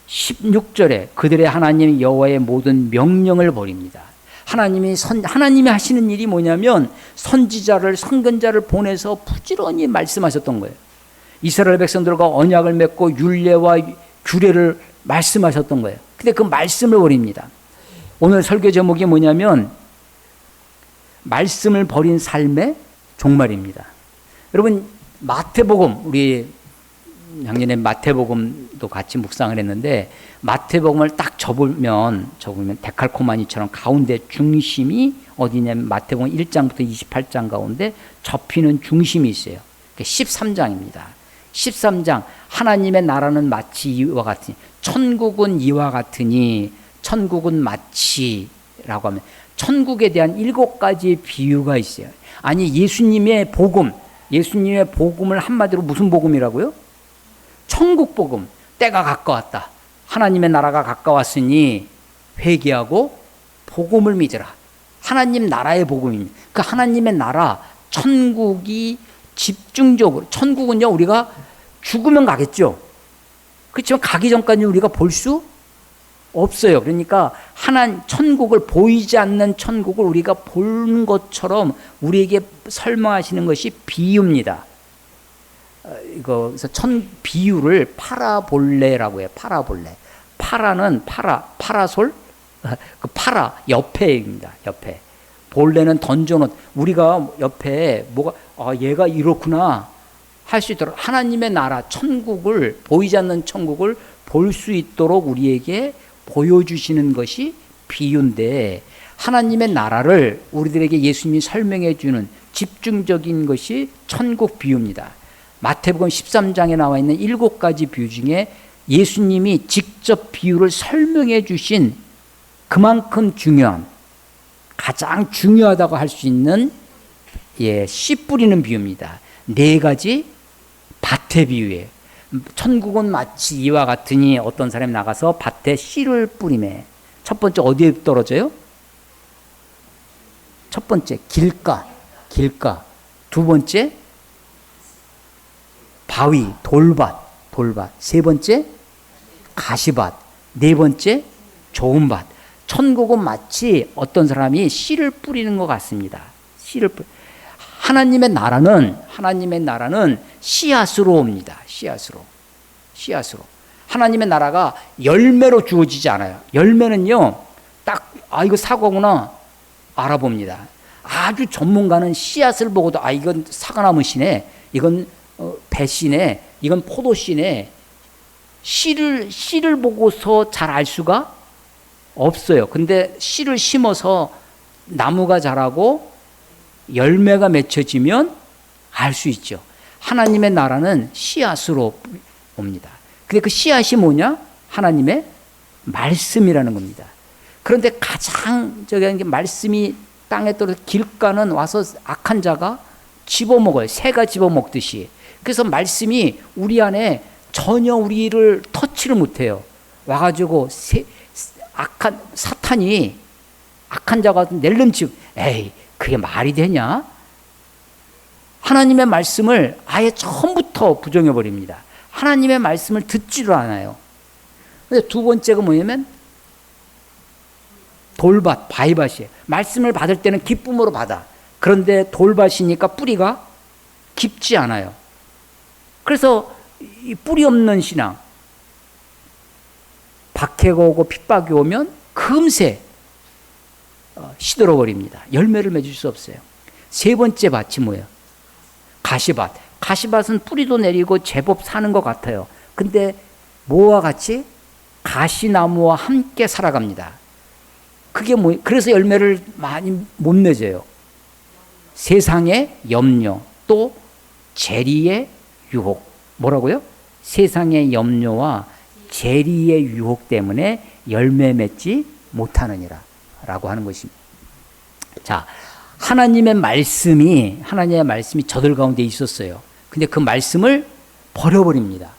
16절에 그들의 하나님 여호와의 모든 명령을 버립니다. 하나님이 하시는 일이 뭐냐면 선지자를 선견자를 보내서 부지런히 말씀하셨던 거예요. 이스라엘 백성들과 언약을 맺고 율례와 규례를 말씀하셨던 거예요. 근데 그 말씀을 버립니다. 오늘 설교 제목이 뭐냐면 말씀을 버린 삶의 종말입니다. 여러분 마태복음, 우리 작년에 마태복음도 같이 묵상을 했는데 마태복음을 딱 접으면 데칼코마니처럼 가운데 중심이 어디냐면 마태복음 1장부터 28장 가운데 접히는 중심이 있어요. 13장입니다. 13장 하나님의 나라는 마치 이와 같으니 천국은 이와 같으니 천국은 마치라고 하면 천국에 대한 7가지 비유가 있어요. 아니 예수님의 복음을 한마디로 무슨 복음이라고요? 천국 복음. 때가 가까웠다. 하나님의 나라가 가까웠으니 회개하고 복음을 믿으라. 하나님 나라의 복음입니다. 그 하나님의 나라, 천국이 집중적으로, 천국은요 우리가 죽으면 가겠죠. 그렇지만 가기 전까지 우리가 볼 수 없어요. 그러니까 천국을, 보이지 않는 천국을 우리가 보는 것처럼 우리에게 설명하시는 것이 비유입니다. 그래서 비유를 파라볼레라고 해요. 파라볼레. 파라는 파라솔, 그 옆에입니다. 옆에. 볼레는 던져놓은, 우리가 옆에 뭐가 얘가 이렇구나 할 수 있도록 하나님의 나라, 천국을, 보이지 않는 천국을 볼 수 있도록 우리에게 보여주시는 것이 비유인데, 하나님의 나라를 우리들에게 예수님이 설명해 주는 집중적인 것이 천국 비유입니다. 마태복음 13장에 나와 있는 7가지 비유 중에 예수님이 직접 비유를 설명해 주신 그만큼 중요한, 가장 중요하다고 할 수 있는 씨 뿌리는 비유입니다. 4가지 밭의 비유예요. 천국은 마치 이와 같으니 어떤 사람이 나가서 밭에 씨를 뿌리매. 첫 번째 어디에 떨어져요? 첫 번째 길가. 두 번째 바위, 돌밭. 세 번째 가시밭. 네 번째 좋은 밭. 천국은 마치 어떤 사람이 씨를 뿌리는 것 같습니다. 하나님의 나라는 씨앗으로 옵니다. 씨앗으로. 하나님의 나라가 열매로 주어지지 않아요. 열매는요, 딱, 이거 사과구나 알아봅니다. 아주 전문가는 씨앗을 보고도, 이건 사과나무씨네, 이건 배씨네, 이건 포도씨네, 씨를 보고서 잘 알 수가 없어요. 근데 씨를 심어서 나무가 자라고 열매가 맺혀지면 알 수 있죠. 하나님의 나라는 씨앗으로 옵니다. 근데 그 씨앗이 뭐냐? 하나님의 말씀이라는 겁니다. 그런데 가장 저기 말씀이 땅에 떨어져 길가는 와서 악한 자가 집어먹어요. 새가 집어먹듯이. 그래서 말씀이 우리 안에 전혀 우리를 터치를 못해요. 와가지고 악한 사탄이, 악한 자가 낼름치고, 에이 그게 말이 되냐? 하나님의 말씀을 아예 처음부터 부정해버립니다. 하나님의 말씀을 듣지도 않아요. 근데 두 번째가 뭐냐면 돌밭, 바위밭이에요. 말씀을 받을 때는 기쁨으로 받아. 그런데 돌밭이니까 뿌리가 깊지 않아요. 그래서 이 뿌리 없는 신앙, 박해가 오고 핍박이 오면 금세 시들어버립니다. 열매를 맺을 수 없어요. 세 번째 밭이 뭐예요? 가시밭. 가시밭은 뿌리도 내리고 제법 사는 것 같아요. 근데 뭐와 같이? 가시나무와 함께 살아갑니다. 그게 그래서 열매를 많이 못 맺어요. 세상의 염려, 또 재리의 유혹. 뭐라고요? 세상의 염려와 재리의 유혹 때문에 열매 맺지 못하느니라 라고 하는 것입니다. 자, 하나님의 말씀이 저들 가운데 있었어요. 근데 그 말씀을 버려버립니다.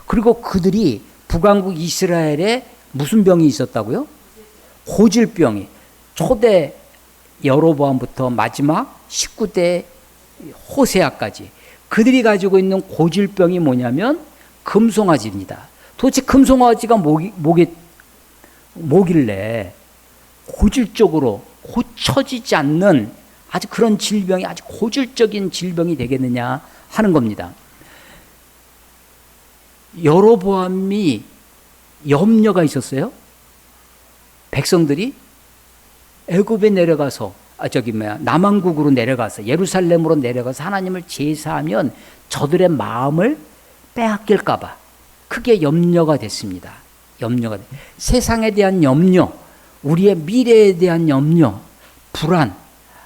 그리고 그들이 북왕국 이스라엘에 무슨 병이 있었다고요? 고질병이. 초대 여로보암부터 마지막 19대 호세아까지 그들이 가지고 있는 고질병이 뭐냐면 금송아지입니다. 도대체 금송아지가 뭐길래 고질적으로 고쳐지지 않는 아주 그런 질병이, 아주 고질적인 질병이 되겠느냐 하는 겁니다. 여로보암이 염려가 있었어요. 백성들이 애굽에 내려가서 남왕국으로 내려가서 예루살렘으로 내려가서 하나님을 제사하면 저들의 마음을 빼앗길까 봐 크게 염려가 됐습니다. 세상에 대한 염려, 우리의 미래에 대한 염려, 불안.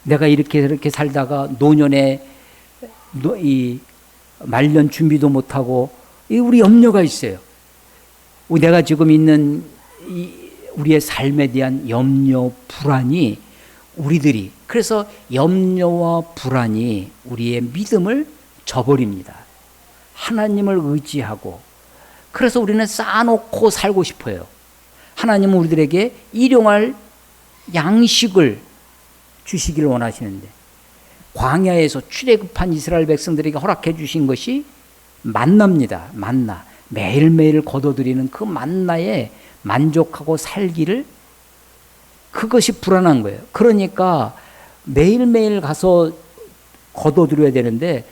내가 이렇게 살다가 노년에 이 말년 준비도 못하고 우리 염려가 있어요. 내가 지금 있는 우리의 삶에 대한 염려, 불안이 그래서 염려와 불안이 우리의 믿음을 저버립니다. 하나님을 의지하고 그래서 우리는 쌓아놓고 살고 싶어요. 하나님은 우리들에게 일용할 양식을 주시기를 원하시는데, 광야에서 출애굽한 이스라엘 백성들에게 허락해 주신 것이 만나입니다. 만나. 매일매일 거둬들이는 그 만나에 만족하고 살기를, 그것이 불안한 거예요. 그러니까 매일매일 가서 거둬들여야 되는데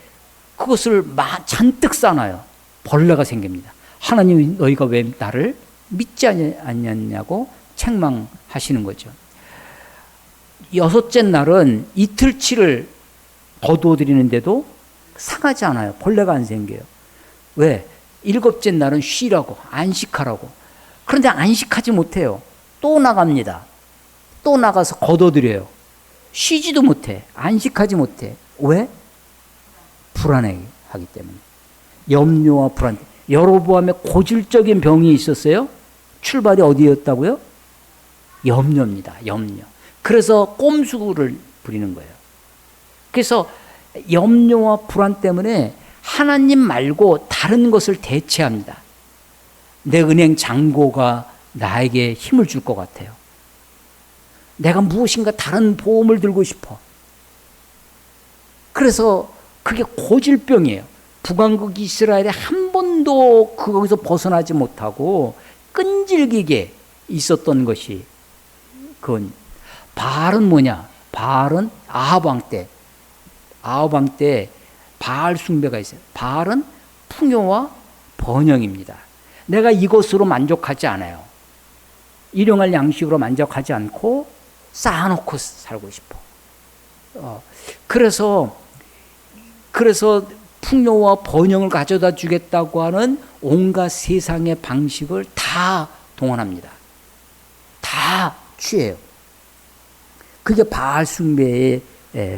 그것을 잔뜩 쌓아놔요. 벌레가 생깁니다. 하나님, 너희가 왜 나를 믿지 않냐고 책망하시는 거죠. 여섯째 날은 이틀치를 거두어드리는데도 상하지 않아요. 벌레가 안 생겨요. 왜? 일곱째 날은 쉬라고, 안식하라고. 그런데 안식하지 못해요. 또 나갑니다. 또 나가서 거둬들여요. 쉬지도 못해. 안식하지 못해. 왜? 불안해하기 때문에. 염려와 불안. 여로보암의 고질적인 병이 있었어요. 출발이 어디였다고요? 염려입니다. 염려. 그래서 꼼수를 부리는 거예요. 그래서 염려와 불안 때문에 하나님 말고 다른 것을 대체합니다. 내 은행 잔고가 나에게 힘을 줄 것 같아요. 내가 무엇인가 다른 보험을 들고 싶어. 그래서 그게 고질병이에요. 북왕국 이스라엘에 한 번도 거기서 벗어나지 못하고 끈질기게 있었던 것이, 그건 바알은 뭐냐? 바알은 아합 왕 때 바알 숭배가 있어요. 바알은 풍요와 번영입니다. 내가 이것으로 만족하지 않아요. 일용할 양식으로 만족하지 않고 쌓아놓고 살고 싶어. 그래서 풍요와 번영을 가져다 주겠다고 하는 온갖 세상의 방식을 다 동원합니다. 다 취해요. 그게 바알 숭배의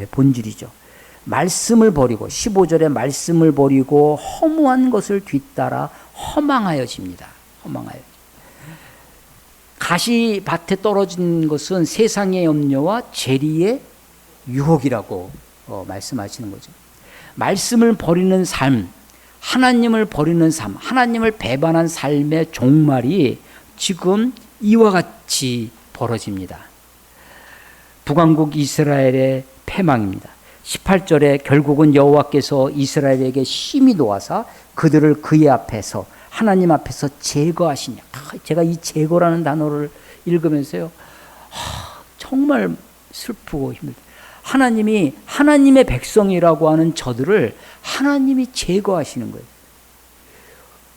본질이죠. 말씀을 버리고, 15절에 말씀을 버리고 허무한 것을 뒤따라 허망하여집니다. 허망하여. 가시밭에 떨어진 것은 세상의 염려와 재리의 유혹이라고 말씀하시는 거죠. 말씀을 버리는 삶, 하나님을 버리는 삶, 하나님을 배반한 삶의 종말이 지금 이와 같이 벌어집니다. 북왕국 이스라엘의 패망입니다. 18절에 결국은 여호와께서 이스라엘에게 심히 놓아사 그들을 그의 앞에서, 하나님 앞에서 제거하시냐. 제가 이 제거라는 단어를 읽으면서요, 정말 슬프고 힘들다. 하나님이 하나님의 백성이라고 하는 저들을 하나님이 제거하시는 거예요.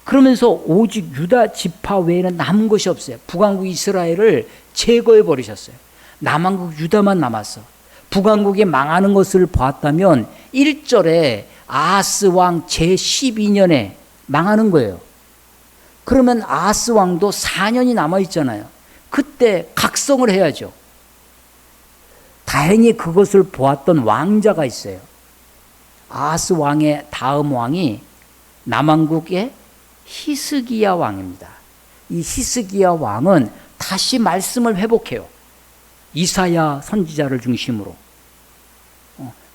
그러면서 오직 유다 지파 외에는 남은 것이 없어요. 북왕국 이스라엘을 제거해 버리셨어요. 남왕국 유다만 남았어. 북왕국이 망하는 것을 봤다면 1절에 아하스 왕 제12년에 망하는 거예요. 그러면 아하스 왕도 4년이 남아있잖아요. 그때 각성을 해야죠. 다행히 그것을 보았던 왕자가 있어요. 아하스 왕의 다음 왕이 남왕국의 히스기야 왕입니다. 이 히스기야 왕은 다시 말씀을 회복해요. 이사야 선지자를 중심으로.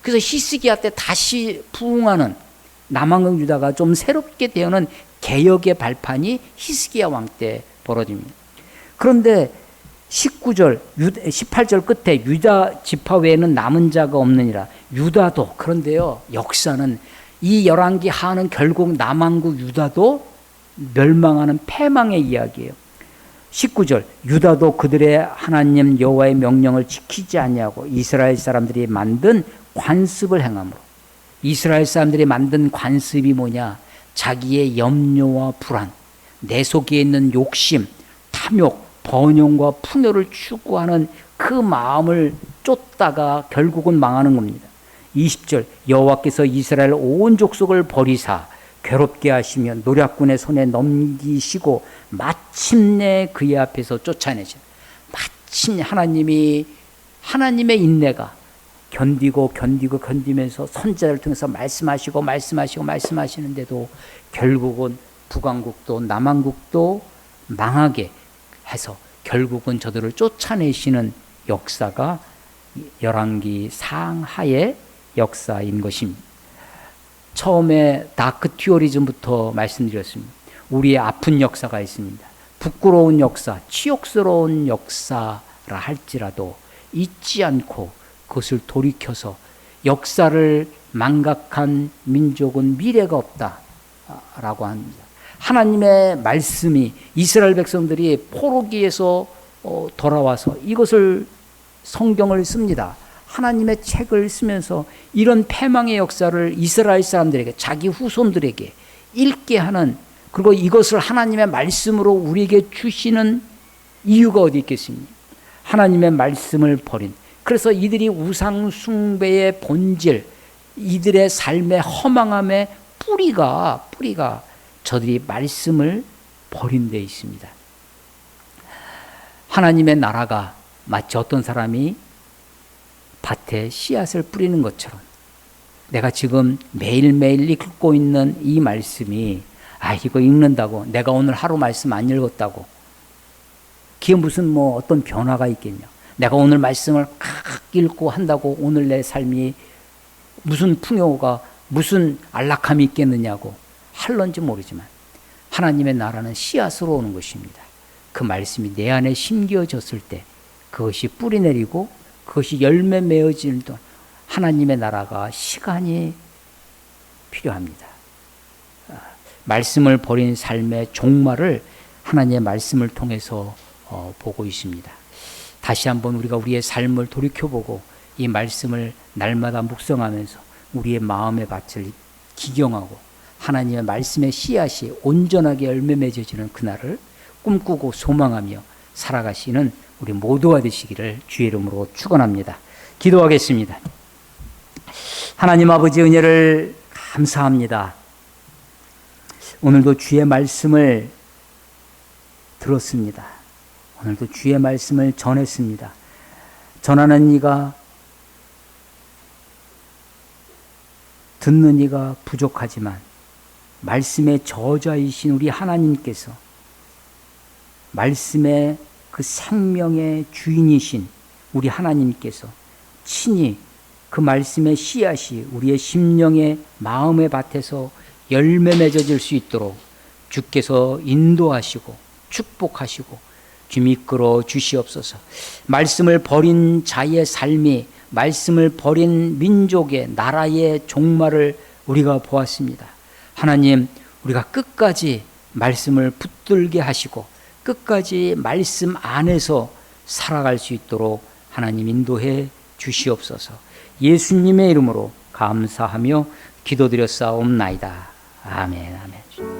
그래서 히스기야 때 다시 부흥하는, 남왕국 유다가 좀 새롭게 되어는 개혁의 발판이 히스기야 왕 때 벌어집니다. 그런데 19절, 18절 끝에 유다 지파 외에는 남은 자가 없느니라. 유다도, 그런데요, 역사는 이 열왕기 하는 결국 남왕국 유다도 멸망하는 패망의 이야기예요. 19절, 유다도 그들의 하나님 여호와의 명령을 지키지 아니하고 이스라엘 사람들이 만든 관습을 행함으로. 이스라엘 사람들이 만든 관습이 뭐냐? 자기의 염려와 불안, 내 속에 있는 욕심, 탐욕, 번영과 풍요를 추구하는 그 마음을 쫓다가 결국은 망하는 겁니다. 20절, 여호와께서 이스라엘 온 족속을 버리사 괴롭게 하시며 노략군의 손에 넘기시고 마침내 그의 앞에서 쫓아내시는, 마침내 하나님의 인내가 견디면서 선지자를 통해서 말씀하시는데도 결국은 북왕국도 남왕국도 망하게 해서 결국은 저들을 쫓아내시는 역사가 열왕기 상하의 역사인 것입니다. 처음에 다크 튜어리즘부터 말씀드렸습니다. 우리의 아픈 역사가 있습니다. 부끄러운 역사, 치욕스러운 역사라 할지라도 잊지 않고 그것을 돌이켜서 역사를 망각한 민족은 미래가 없다라고 합니다. 하나님의 말씀이 이스라엘 백성들이 포로기에서 돌아와서 이것을 성경을 씁니다. 하나님의 책을 쓰면서 이런 패망의 역사를 이스라엘 사람들에게, 자기 후손들에게 읽게 하는, 그리고 이것을 하나님의 말씀으로 우리에게 주시는 이유가 어디 있겠습니까? 하나님의 말씀을 버린, 그래서 이들이 우상 숭배의 본질, 이들의 삶의 허망함의 뿌리가 저들이 말씀을 버린 데 있습니다. 하나님의 나라가 마치 어떤 사람이 밭에 씨앗을 뿌리는 것처럼, 내가 지금 매일매일 읽고 있는 이 말씀이, 이거 읽는다고 내가 오늘 하루 말씀 안 읽었다고 그게 무슨 어떤 변화가 있겠냐, 내가 오늘 말씀을 칵 읽고 한다고 오늘 내 삶이 무슨 풍요가, 무슨 안락함이 있겠느냐고 할런지 모르지만, 하나님의 나라는 씨앗으로 오는 것입니다. 그 말씀이 내 안에 심겨졌을 때 그것이 뿌리 내리고 그것이 열매 맺어지는 동안 하나님의 나라가 시간이 필요합니다. 말씀을 버린 삶의 종말을 하나님의 말씀을 통해서 보고 있습니다. 다시 한번 우리가 우리의 삶을 돌이켜보고 이 말씀을 날마다 묵상하면서 우리의 마음의 밭을 기경하고 하나님의 말씀의 씨앗이 온전하게 열매 맺어지는 그날을 꿈꾸고 소망하며 살아가시는 우리 모두가 되시기를 주의 이름으로 축원합니다. 기도하겠습니다. 하나님 아버지, 은혜를 감사합니다. 오늘도 주의 말씀을 들었습니다. 오늘도 주의 말씀을 전했습니다. 전하는 이가, 듣는 이가 부족하지만 말씀의 저자이신 우리 하나님께서, 말씀의 그 생명의 주인이신 우리 하나님께서 친히 그 말씀의 씨앗이 우리의 심령의 마음의 밭에서 열매 맺어질 수 있도록 주께서 인도하시고 축복하시고 주님 이끌어 주시옵소서. 말씀을 버린 자의 삶이, 말씀을 버린 민족의, 나라의 종말을 우리가 보았습니다. 하나님, 우리가 끝까지 말씀을 붙들게 하시고 끝까지 말씀 안에서 살아갈 수 있도록 하나님 인도해 주시옵소서. 예수님의 이름으로 감사하며 기도드렸사옵나이다. 아멘, 아멘.